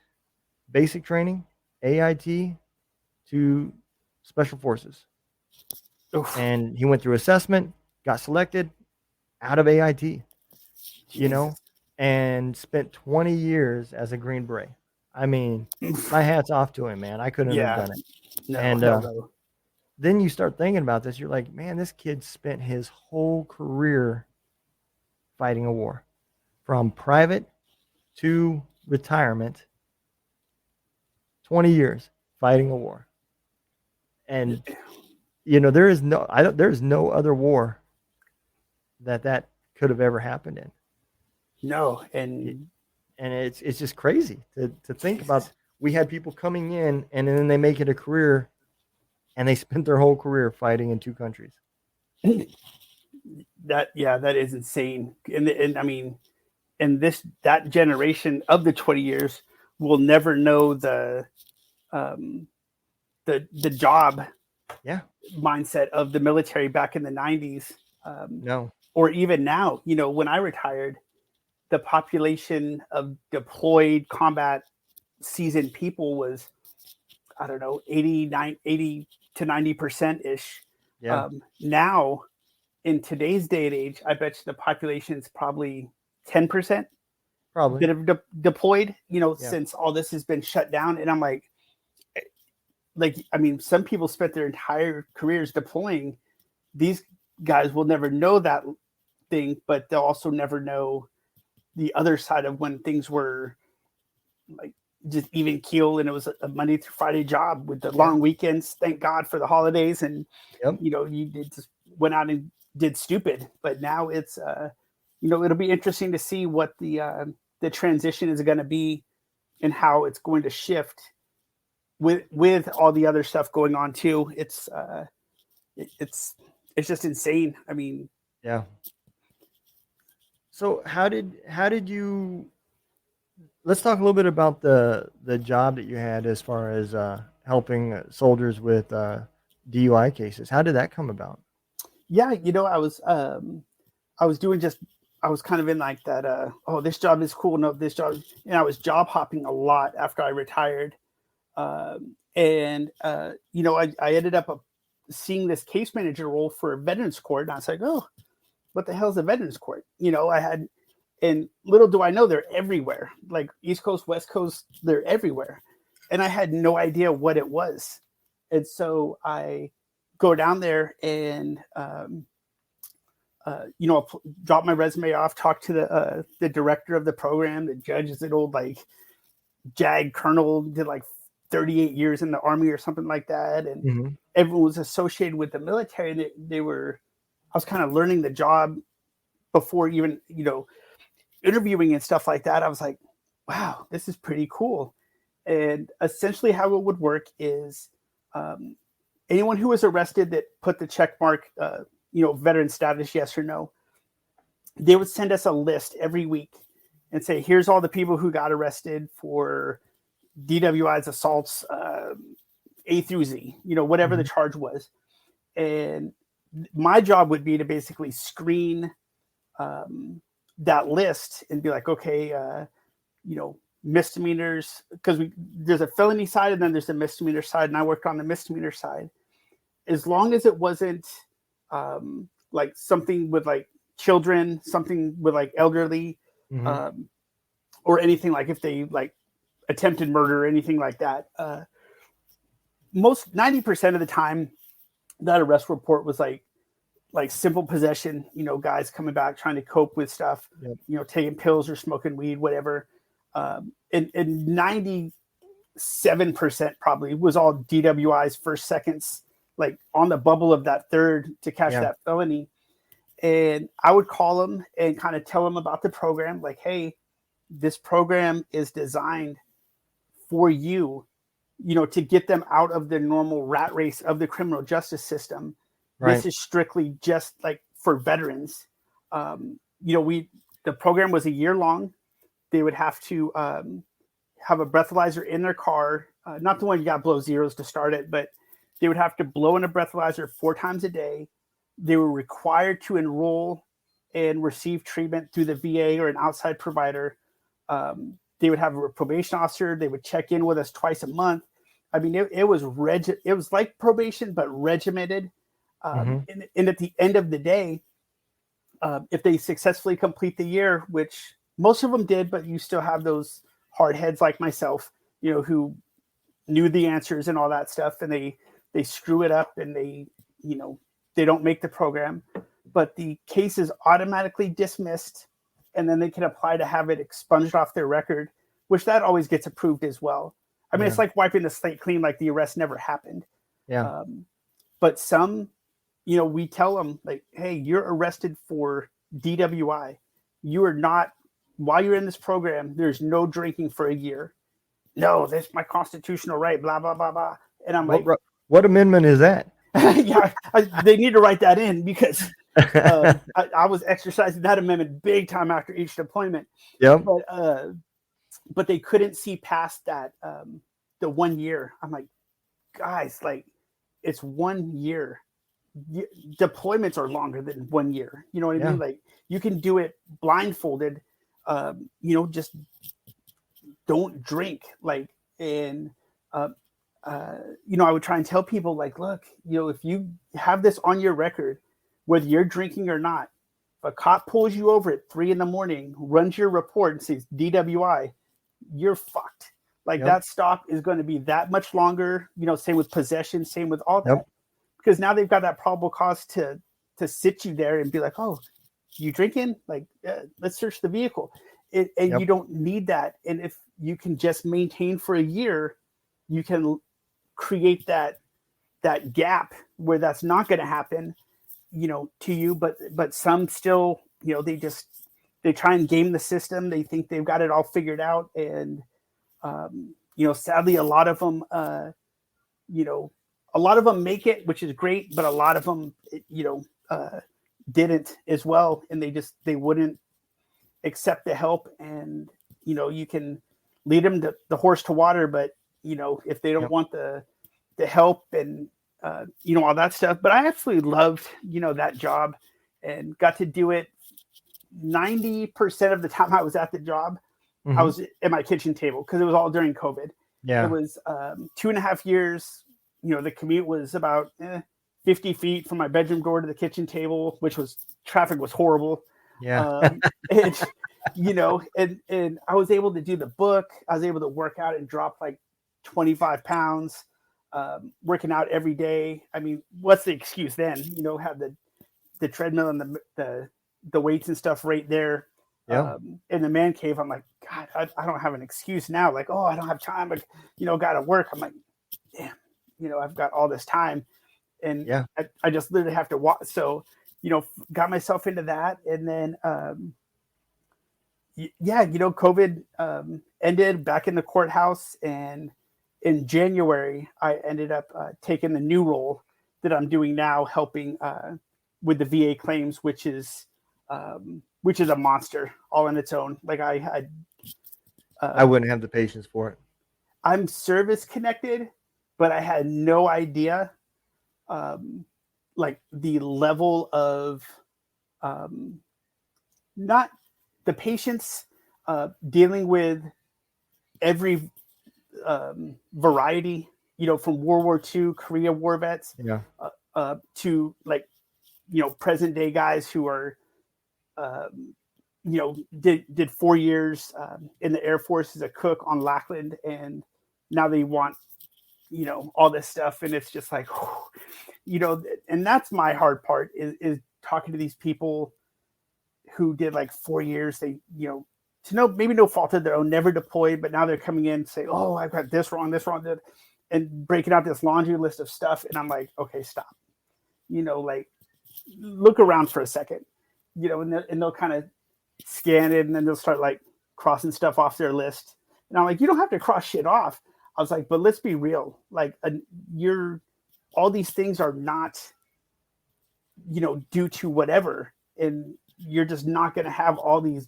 basic training, AIT to special forces. Oof, And he went through assessment, got selected out of AIT, you know, Jesus. and spent 20 years as a Green Beret. I mean, my hat's off to him, man. I couldn't have Yeah. done it. No, And no. then you start thinking about this. You're like, man, this kid spent his whole career fighting a war from private to retirement, 20 years fighting a war. And, there's no other war that could have ever happened in. No, It, and and it's just crazy to think about. Jesus. We had people coming in and then they make it a career and they spent their whole career fighting in two countries. That is insane. And and that generation of the 20 years will never know um the job Yeah. mindset of the military back in the 90s, No. or even now. When I retired, the population of deployed combat seasoned people was, I don't know, 80 to 90% ish. Yeah. Now, in today's day and age, I bet you the population is probably 10% Probably. that have deployed, Yeah. since all this has been shut down. And I'm like, I mean, some people spent their entire careers deploying. These guys will never know that thing, but they'll also never know the other side of when things were like just even keel and it was a Monday through Friday job with the long weekends. Thank God for the holidays. And, Yep. you just went out and did stupid. But now it's, it'll be interesting to see what the transition is going to be and how it's going to shift with all the other stuff going on too. It's just insane. I mean, Yeah. So how did you? Let's talk a little bit about the job that you had as far as helping soldiers with DUI cases. How did that come about? yeah, I was doing just I was kind of in like that oh, this job is cool, no, this job, and I was job hopping a lot after I retired. I ended up seeing this case manager role for a veterans court, and I was like, oh, what the hell is a veterans court? I had, and little do I know, they're everywhere, like East Coast, West Coast, they're everywhere. And I had no idea what it was. And so I go down there and, drop my resume off, talk to the director of the program. The judge is an old, like, JAG colonel, did like 38 years in the Army or something like that. And everyone was associated with the military. And I was kind of learning the job before even, interviewing and stuff like that. I was like, wow, this is pretty cool. And essentially how it would work is anyone who was arrested that put the check mark, veteran status, yes or no, they would send us a list every week and say, here's all the people who got arrested for DWIs, assaults, A through Z, whatever the charge was. And my job would be to basically screen that list and be like, okay, misdemeanors, because there's a felony side and then there's a misdemeanor side, and I worked on the misdemeanor side. As long as it wasn't like something with like children, something with like elderly, or anything like if they like attempted murder or anything like that. Most 90% of the time, that arrest report was like simple possession, guys coming back trying to cope with stuff, taking pills or smoking weed, whatever. And 97% probably was all DWIs, first seconds, like on the bubble of that third to catch that felony. And I would call them and kind of tell them about the program. Like, hey, this program is designed for you, to get them out of the normal rat race of the criminal justice system. Right. This is strictly just like for veterans. The program was a year long. They would have to have a breathalyzer in their car, not the one you got to blow zeros to start it, but they would have to blow in a breathalyzer 4 times a day. They were required to enroll and receive treatment through the VA or an outside provider. They would have a probation officer. They would check in with us twice a month. I mean, it was like probation, but regimented. And at the end of the day, if they successfully complete the year, which most of them did, but you still have those hard heads like myself, who knew the answers and all that stuff, and they screw it up and they don't make the program, but the case is automatically dismissed, and then they can apply to have it expunged off their record, which that always gets approved as well. I mean, it's like wiping the slate clean, like the arrest never happened. Yeah. But some, we tell them like, hey, you're arrested for DWI. You are not, while you're in this program, there's no drinking for a year. No, that's my constitutional right, blah, blah, blah, blah. And I'm what amendment is that? They need to write that in because I was exercising that amendment big time after each deployment. Yep. But they couldn't see past that, the 1 year. I'm like, guys, like, it's 1 year. Deployments are longer than 1 year. You know what I mean? Like, you can do it blindfolded. Just don't drink. Like, and I would try and tell people like, look, if you have this on your record, whether you're drinking or not, a cop pulls you over at 3 a.m, runs your report and says DWI, you're fucked. Like Yep. that stop is going to be that much longer. Same with possession, same with all that. Yep. Because now they've got that probable cause to sit you there and be like, oh, you drinking? Like, let's search the vehicle. And Yep. you don't need that. And if you can just maintain for a year, you can create that gap where that's not going to happen, to you. But some still, they try and game the system. They think they've got it all figured out. And, sadly, a lot of them, make it, which is great, but a lot of them, didn't as well. And they wouldn't accept the help. And, you can lead them the horse to water, but, if they don't Yep. want the help and, all that stuff. But I absolutely loved, that job and got to do it 90% of the time I was at the job. I was at my kitchen table because it was all during COVID. Yeah. It was 2.5 years. The commute was about 50 feet from my bedroom door to the kitchen table, which was traffic was horrible. Yeah. And and I was able to do the book. I was able to work out and drop like 25 pounds, working out every day. I mean, what's the excuse then? Have the treadmill and the weights and stuff right there. Yeah. In the man cave. I'm like, God, I don't have an excuse now. Like, oh, I don't have time. Like, got to work. I'm like, damn, I've got all this time. And Yeah. I just literally have to walk. So, got myself into that. And then, COVID ended back in the courthouse. And in January, I ended up taking the new role that I'm doing now, helping with the VA claims, which is a monster all on its own. Like I wouldn't have the patience for it. I'm service connected, but I had no idea, like the level of, not the patients, dealing with every variety, from World War II, Korea War vets, Yeah. to like, present day guys who are, did 4 years in the Air Force as a cook on Lackland, and now they want, all this stuff, and it's just like, and that's my hard part is talking to these people who did like 4 years. They, to maybe no fault of their own, never deployed, but now they're coming in and say, oh, I've got this wrong, and breaking out this laundry list of stuff, and I'm like, okay, stop, like look around for a second, and they'll kind of scan it, and then they'll start like crossing stuff off their list. And I'm like, you don't have to cross shit off. I was like, but let's be real. Like, all these things are not, due to whatever. And you're just not going to have all these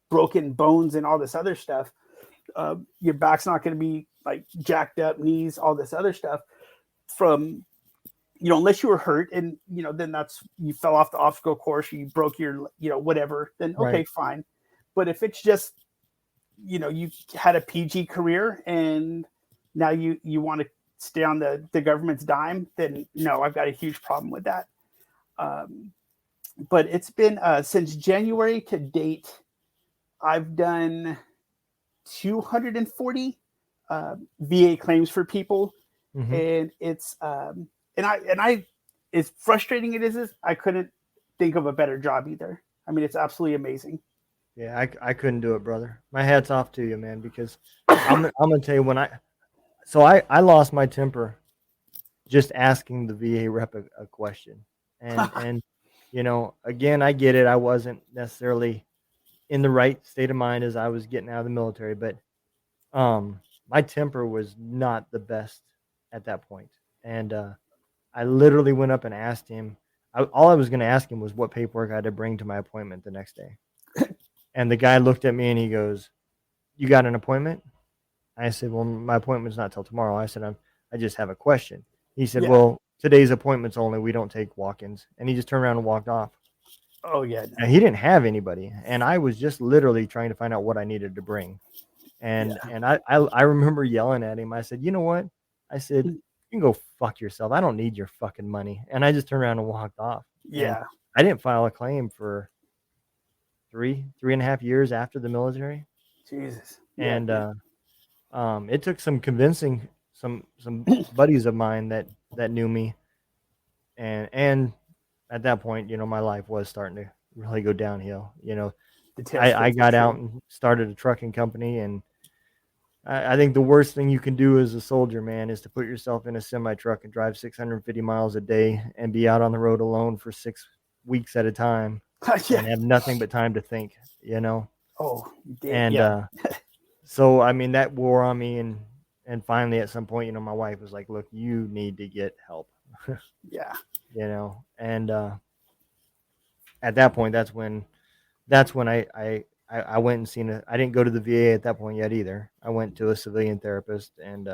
broken bones and all this other stuff. Your back's not going to be like jacked up, knees, all this other stuff from, unless you were hurt and, then that's, you fell off the obstacle course, you broke your, whatever, then okay, Right. fine. But if it's just, you had a PG career and now you want to stay on the government's dime, then no, I've got a huge problem with that. But it's been, since January to date, I've done 240 VA claims for people. And it's, and I, as frustrating it is, I couldn't think of a better job either. I mean, it's absolutely amazing. Yeah, I couldn't do it, brother. My hat's off to you, man, because I'm gonna tell you I lost my temper just asking the VA rep a question. And again, I get it. I wasn't necessarily in the right state of mind as I was getting out of the military, but my temper was not the best at that point. And I literally went up and asked him. All I was going to ask him was what paperwork I had to bring to my appointment the next day. And the guy looked at me and he goes, "You got an appointment?" I said, "Well, my appointment's not till tomorrow." I said, I just have a question." He said, Yeah. "Well, today's appointments only. We don't take walk-ins." And he just turned around and walked off. Oh yeah. And he didn't have anybody. And I was just literally trying to find out what I needed to bring. And I remember yelling at him. I said, "You know what?" I said, "You can go fuck yourself. I don't need your fucking money." And I just turned around and walked off. Yeah. And I didn't file a claim for three and a half years after the military. Jesus. Yeah. And it took some convincing some buddies of mine that knew me, and at that point, my life was starting to really go downhill. The tail I skins are got out true. and started a trucking company, and I think the worst thing you can do as a soldier, man, is to put yourself in a semi truck and drive 650 miles a day and be out on the road alone for 6 weeks at a time Yeah. and have nothing but time to think. Oh, And yeah. so, I mean, that wore on me, and finally, at some point, my wife was like, "Look, you need to get help," Yeah. and at that point, that's when I went and seen it. I didn't go to the VA at that point yet either. I went to a civilian therapist, and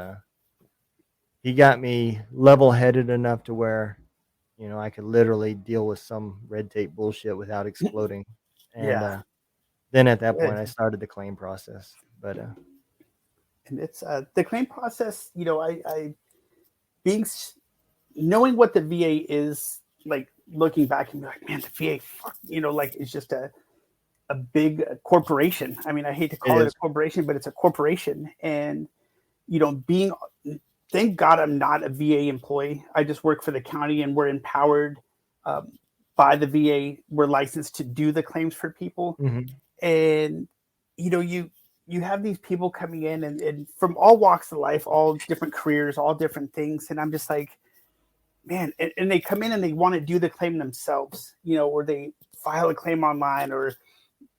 he got me level-headed enough to where I could literally deal with some red tape bullshit without exploding. And Yeah. then at that point, Good. I started the claim process. But And it's the claim process. I being knowing what the VA is like, looking back and be like, man, the VA, fuck, like it's just a big corporation. I mean, I hate to it call it a is. corporation, but it's a corporation. And being thank God I'm not a VA employee. I just work for the county, and we're empowered um, by the VA. We're licensed to do the claims for people, Mm-hmm. and you have these people coming in and from all walks of life, all different careers, all different things, and I'm just like, man, and they come in and they want to do the claim themselves, or they file a claim online, or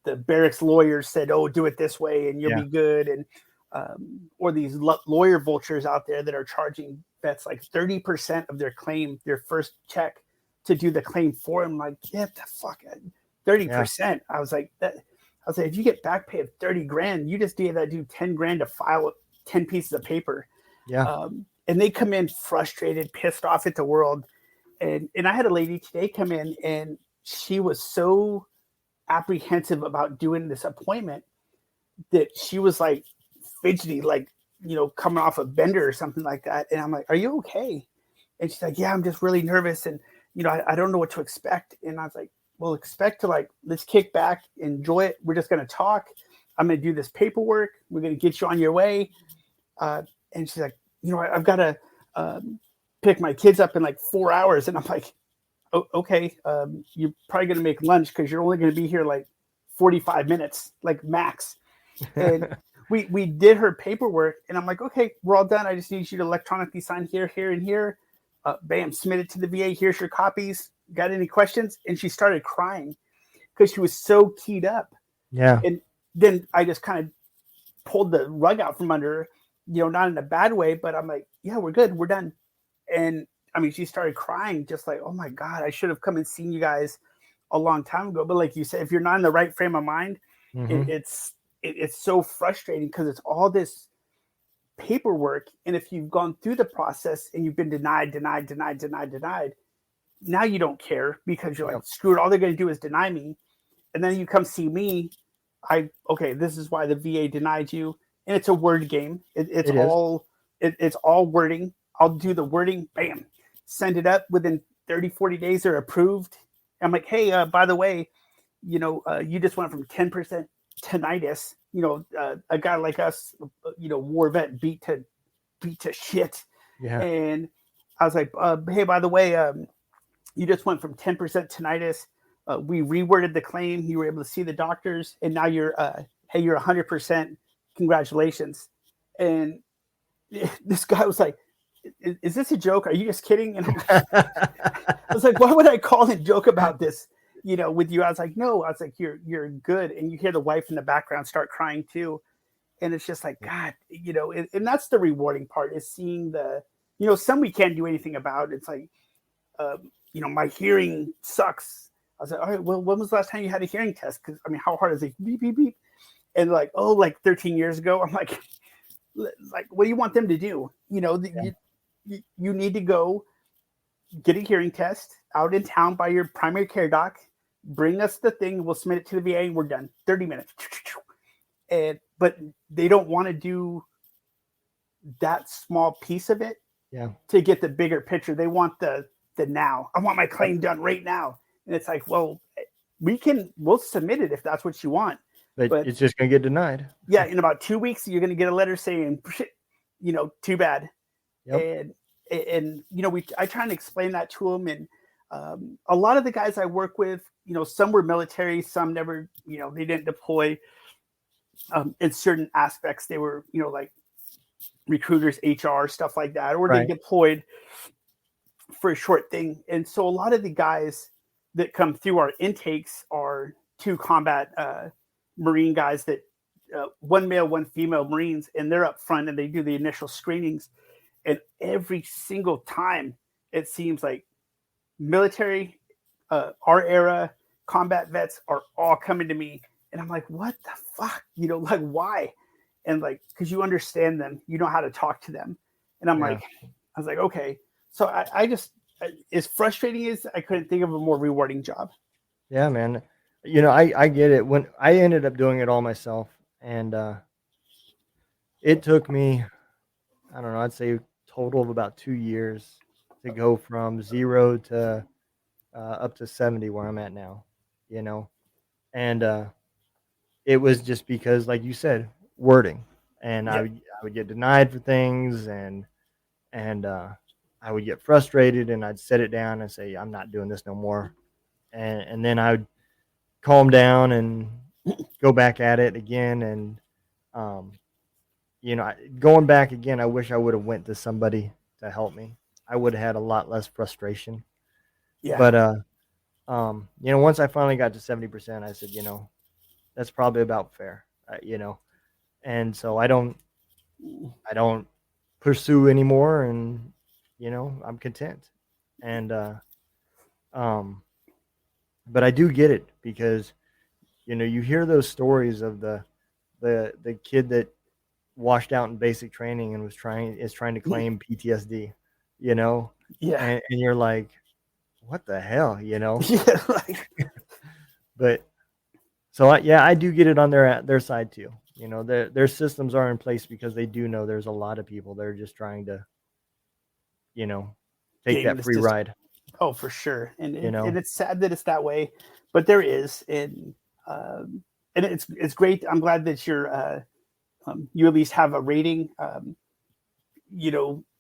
the barracks lawyers said, "Oh, do it this way, and you'll Yeah. be good." And or these lawyer vultures out there that are charging vets like 30% of their claim, their first check, to do the claim for them. Like, get the fuck out. Yeah. 30%. I was like, that. I was like, if you get back pay of 30 grand, you just gave that dude 10 grand to file 10 pieces of paper. Yeah. And they come in frustrated, pissed off at the world. And I had a lady today come in, and she was so apprehensive about doing this appointment that she was like fidgety, like, coming off a bender or something like that. And I'm like, are you okay? And she's like, yeah, I'm just really nervous. And, I don't know what to expect. And I was like, well, expect to, like, let's kick back, enjoy it. We're just going to talk. I'm going to do this paperwork. We're going to get you on your way. And she's like, I've got to pick my kids up in like 4 hours. And I'm like, oh, okay. You're probably going to make lunch because you're only going to be here like 45 minutes, like max. And we did her paperwork, and I'm like, okay, we're all done. I just need you to electronically sign here, here, and here. Bam, submit it to the VA. Here's your copies. Got any questions? And she started crying because she was so keyed up. Yeah. And then I just kind of pulled the rug out from under her, not in a bad way, but I'm like, yeah, we're good. We're done. And I mean, she started crying, just like, oh my God, I should have come and seen you guys a long time ago. But like you said, if you're not in the right frame of mind, Mm-hmm. it's so frustrating because it's all this paperwork. And if you've gone through the process and you've been denied, now you don't care because you're Yep. like, screw it. All they're going to do is deny me. And then you come see me. Okay, this is why the VA denied you. And it's a word game. It's It is. all wording. I'll do the wording, bam, send it up within 30, 40 days. They're approved. I'm like, hey, by the way, you just went from 10% tinnitus, a guy like us, war vet beat to shit. Yeah. And I was like, hey, by the way, you just went from 10% tinnitus. We reworded the claim. You were able to see the doctors, and now you're, hey, you're 100%. Congratulations. And this guy was like, is this a joke? Are you just kidding? And I was like, why would I call and joke about this, with you? I was like, no. I was like, you're good. And you hear the wife in the background start crying too. And it's just like, God, and that's the rewarding part, is seeing the, some we can't do anything about. It's like, my hearing sucks. I was like, all right, well, when was the last time you had a hearing test? Because, I mean, how hard is it? Beep, beep, beep. And like, oh, like 13 years ago. I'm like, what do you want them to do? Yeah. You need to go get a hearing test out in town by your primary care doc. Bring us the thing. We'll submit it to the VA. And we're done. 30 minutes. But they don't want to do that small piece of it. Yeah. To get the bigger picture. They want the now. I want my claim done right now. And it's like, well, we'll submit it if that's what you want. But But it's just gonna get denied. yeah, in about 2 weeks, you're going to get a letter saying, too bad. Yep. And I try and explain that to them. And a lot of the guys I work with, some were military, some never, they didn't deploy. In certain aspects, they were, like recruiters, HR, stuff like that, or they Right. deployed for a short thing. And so a lot of the guys that come through our intakes are two combat Marine guys that one male, one female Marines, and they're up front and they do the initial screenings. And every single time it seems like military, our era, combat vets are all coming to me. And I'm like, what the fuck? Like, why? And like, because you understand them, you know how to talk to them. And Yeah. I was like, okay. So I just, as frustrating as I couldn't think of a more rewarding job. Yeah, man. I get it. When I ended up doing it all myself, and it took me, I don't know, I'd say total of about 2 years to go from 0 to up to 70 where I'm at now. You know, and it was just because, like you said, wording, and Yeah. I would get denied for things, and I would get frustrated, and I'd set it down and say, I'm not doing this no more, and then I would calm down and go back at it again, and um, going back again, I wish I would have went to somebody to help me. I would have had a lot less frustration. Yeah. But once I finally got to 70%, I said, that's probably about fair. And so I don't pursue anymore, and I'm content. And um, but I do get it because you hear those stories of the kid that washed out in basic training and is trying to claim PTSD, you know, Yeah. and you're like, what the hell, Yeah. Like, But so I do get it on their side too. Their systems are in place because they do know there's a lot of people that are just trying to, you know, take game that the free system. ride. Oh, for sure. And, You know, and it's sad that it's that way, but there is. And it's great. I'm glad that you at least have a rating,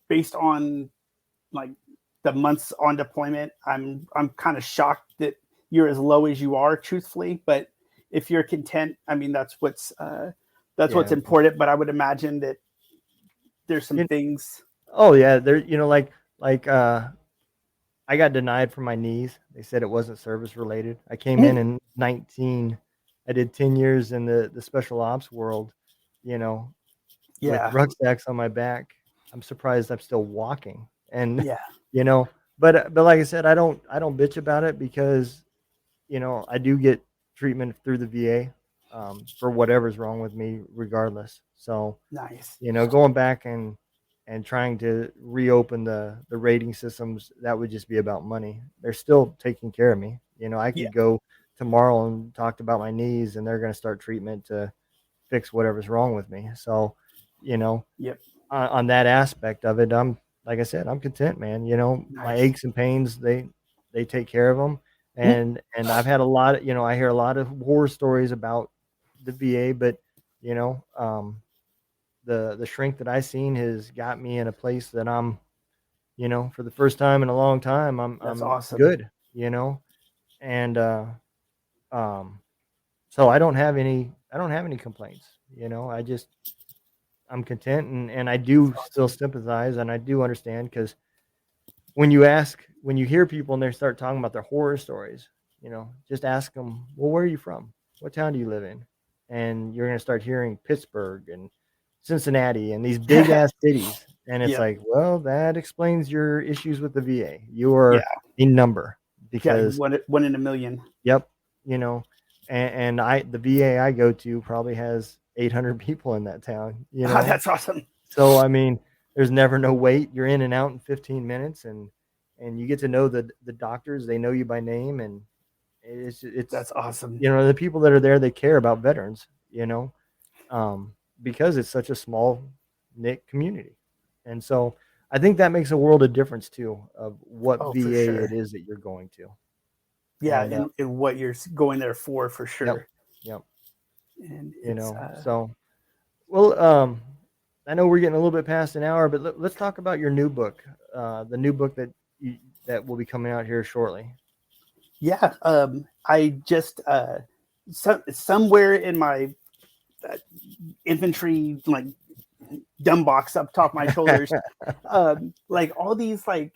based on like the months on deployment. I'm kind of shocked that you're as low as you are, truthfully. But if you're content, I mean, that's what's yeah. important. But I would imagine that there's some You, things. oh yeah, there. Like I got denied for my knees. They said it wasn't service related. I came in 19. I did 10 years in the special ops world. You know, with Yeah. rucksacks on my back. I'm surprised I'm still walking. And Yeah. you know, but like I said, I don't bitch about it because I do get treatment through the VA for whatever's wrong with me, regardless. So Nice. going back and trying to reopen the rating systems, that would just be about money. They're still taking care of me. I Yeah. could go tomorrow and talk about my knees, and they're going to start treatment to fix whatever's wrong with me. So, you know, Yep. on that aspect of it, I'm like I said, I'm content, man. My Nice. aches and pains, they take care of them, and I've had a lot of, I hear a lot of horror stories about the VA, but the shrink that I seen has got me in a place that I'm, for the first time in a long time, That's I'm awesome. good, and um, so I don't have any complaints. I'm content, and I That's do still awesome. sympathize, and I do understand because when you hear people and they start talking about their horror stories, just ask them, well, where are you from? What town do you live in? And you're going to start hearing Pittsburgh and Cincinnati and these big ass cities. And it's Yep. like, well, that explains your issues with the VA. You Yeah. are a number Yeah. because, One in a million. yep, you know, the VA I go to probably has 800 people in that town, That's awesome. so I mean, there's never no wait. You're in and out in 15 minutes, and you get to know the doctors. They know you by name, and it's That's awesome. the people that are there. They care about veterans. Because it's such a small knit community, and so I think that makes a world of difference too of what Oh, for VA it sure. is that you're going to. Yeah, And and what you're going there for yep, sure. yep, And you it's know. So, well, I know we're getting a little bit past an hour, but let's talk about your new book, the new book that that will be coming out here shortly. yeah. I just somewhere in my uh, infantry like dumb box up top of my shoulders, like all these like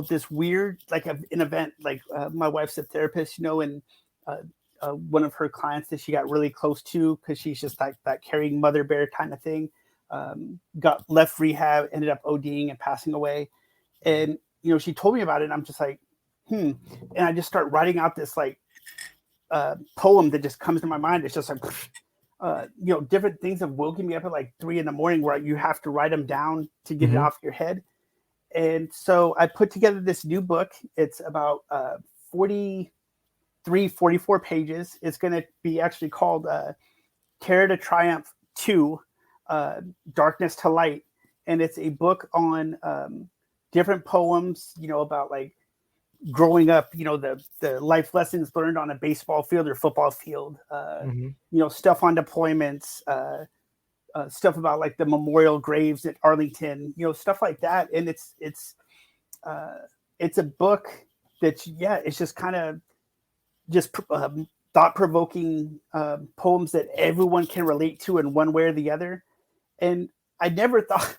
this weird like an event like my wife's a therapist, and uh, one of her clients that she got really close to because she's just like that caring mother bear kind of thing, got left rehab, ended up ODing and passing away. And she told me about it and I'm just like, and I just start writing out this like poem that just comes to my mind. It's just like different things have woken me up at like 3 a.m. where you have to write them down to get it Mm-hmm. off your head. And so I put together this new book. It's about 44 pages. It's going to be actually called Terror to Triumph 2, Darkness to Light. And it's a book on different poems, about like growing up, the life lessons learned on a baseball field or football field, Mm-hmm. stuff on deployments, stuff about like the memorial graves at Arlington, stuff like that. And uh, it's a book that it's just kind of just thought provoking poems that everyone can relate to in one way or the other. And I never thought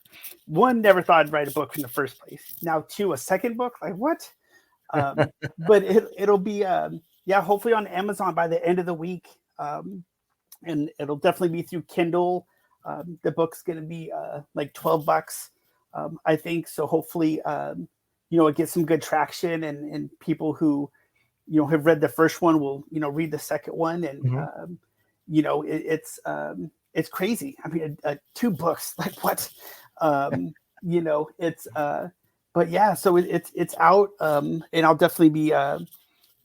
never thought I'd write a book in the first place. Now two, a second book, like what? But it'll be hopefully on Amazon by the end of the week. And it'll definitely be through Kindle. The book's going to be like $12, I think. So hopefully, it gets some good traction, and people who have read the first one will read the second one, and Mm-hmm. it's crazy. I mean, two books, like what? It's but yeah, so it's out, and I'll definitely be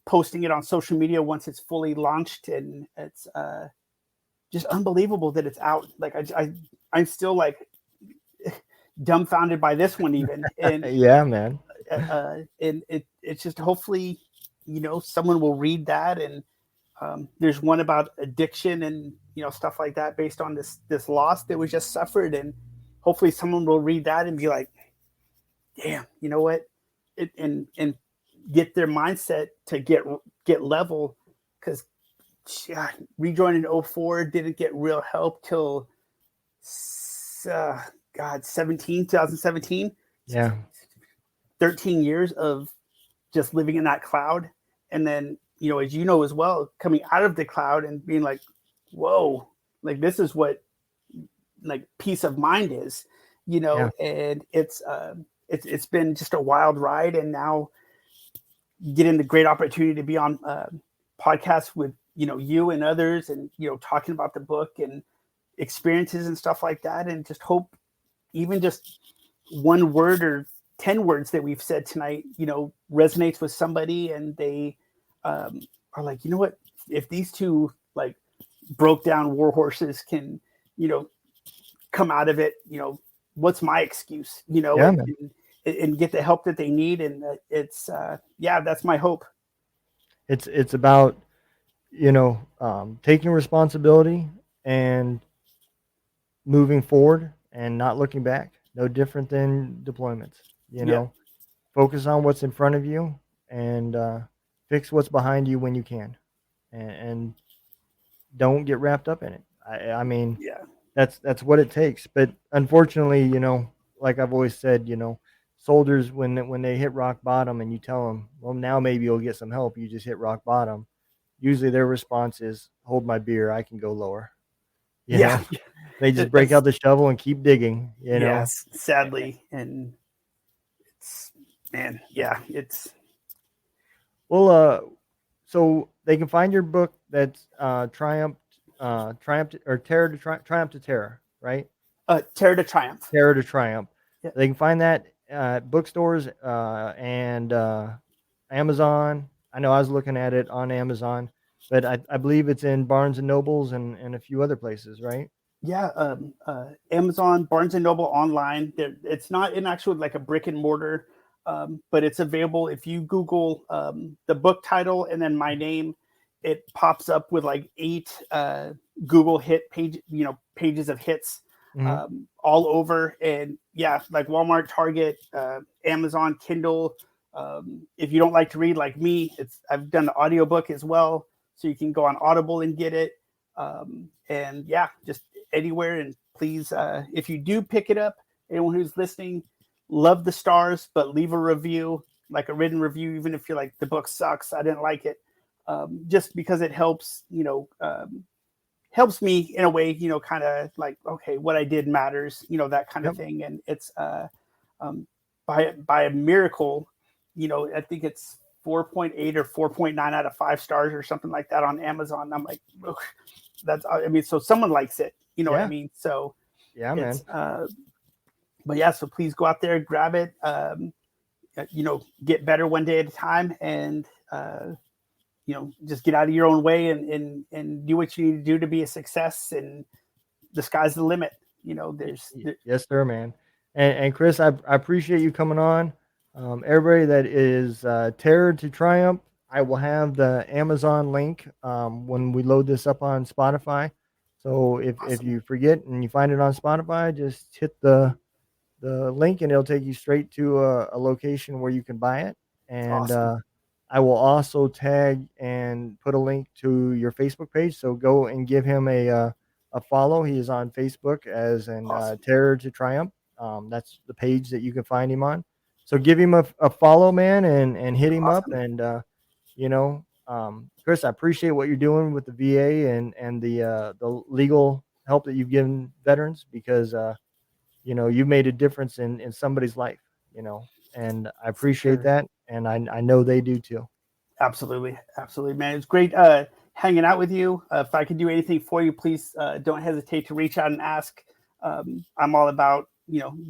posting it on social media once it's fully launched, and it's just unbelievable that it's out. Like I'm still like dumbfounded by this one even, and Yeah, man. it's just hopefully someone will read that. And there's one about addiction and stuff like that based on this loss that was just suffered, and hopefully someone will read that and be like, damn, you know what, and get their mindset to get level. Because rejoined in '04, didn't get real help till uh, 2017, Yeah, 13 years of just living in that cloud. And then, as you know as well, coming out of the cloud and being like, whoa, like this is what like peace of mind is, yeah. and it's been just a wild ride. And now getting the great opportunity to be on podcasts with, you and others, and, talking about the book and experiences and stuff like that. And just hope even just one word or 10 words that we've said tonight, resonates with somebody, and they are like, you know what, if these two like broke down war horses can, come out of it, what's my excuse, Yeah, man. and get the help that they need. And it's that's my hope. It's about taking responsibility and moving forward and not looking back. No different than deployments. You Yeah, know, focus on what's in front of you and fix what's behind you when you can, and don't get wrapped up in it. I mean, yeah, that's what it takes. But unfortunately, like I've always said, soldiers when they hit rock bottom and you tell them, well, now maybe you'll get some help. You just hit rock bottom. Usually their response is, hold my beer, I can go lower. You yeah. know, they just break That's out the shovel and keep digging. yes, sadly. And it's, man, yeah, it's Well, so they can find your book that's Triumph or Triumph to Terror, right? Terror to Triumph. Terror to Triumph. Yeah, They can find that at bookstores and Amazon. I know I was looking at it on Amazon, but I believe it's in Barnes and Nobles and a few other places, right? yeah. Amazon, Barnes and Noble online. It's not in actual like a brick and mortar but it's available if you Google the book title and then my name. It pops up with like 8 Google hit pages of hits Mhm. all over, and yeah, like Walmart, Target, Amazon, Kindle. If you don't like to read like me, I've done the audiobook as well, so you can go on Audible and get it. And yeah, just anywhere. And please, if you do pick it up, anyone who's listening, love the stars, but leave a review, like a written review, even if you're like, the book sucks, I didn't like it. Just because it helps, helps me in a way, kind of like, okay, what I did matters, that kind of Yep. thing. And it's by a miracle, I think it's 4.8 or 4.9 out of 5 stars or something like that on Amazon. I'm like, that's, I mean, so someone likes it, what I Yeah. mean? So Yeah, it's, man. but yeah, so please go out there, grab it, get better one day at a time, and, just get out of your own way, and do what you need to do to be a success, and the sky's the limit. Yes, sir, man. And Chris, I appreciate you coming on. Everybody that is Terror to Triumph, I will have the Amazon link when we load this up on Spotify. So if Awesome. you forget and you find it on Spotify, just hit the link and it'll take you straight to a location where you can buy it. And Awesome. I will also tag and put a link to your Facebook page. So go and give him a follow. He is on Facebook as an Awesome. Terror to Triumph. That's the page that you can find him on. So give him a follow, man, and hit him up. Awesome. And Chris, I appreciate what you're doing with the VA and the legal help that you've given veterans because you made a difference in somebody's life, and I appreciate Sure. that. And I know they do too. Absolutely. Absolutely, man. It's great hanging out with you. If I can do anything for you, please don't hesitate to reach out and ask. I'm all about,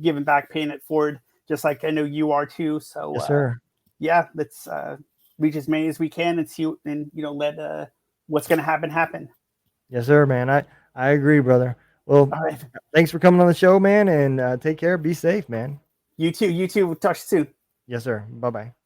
giving back, paying it forward, just like I know you are too. So Yes, sir. yeah, let's reach as many as we can and see, and, let what's going to happen. Yes, sir, man. I agree, brother. Well, All right. thanks for coming on the show, man, and take care. Be safe, man. You too. You too. We'll talk soon. Yes, sir. Bye bye.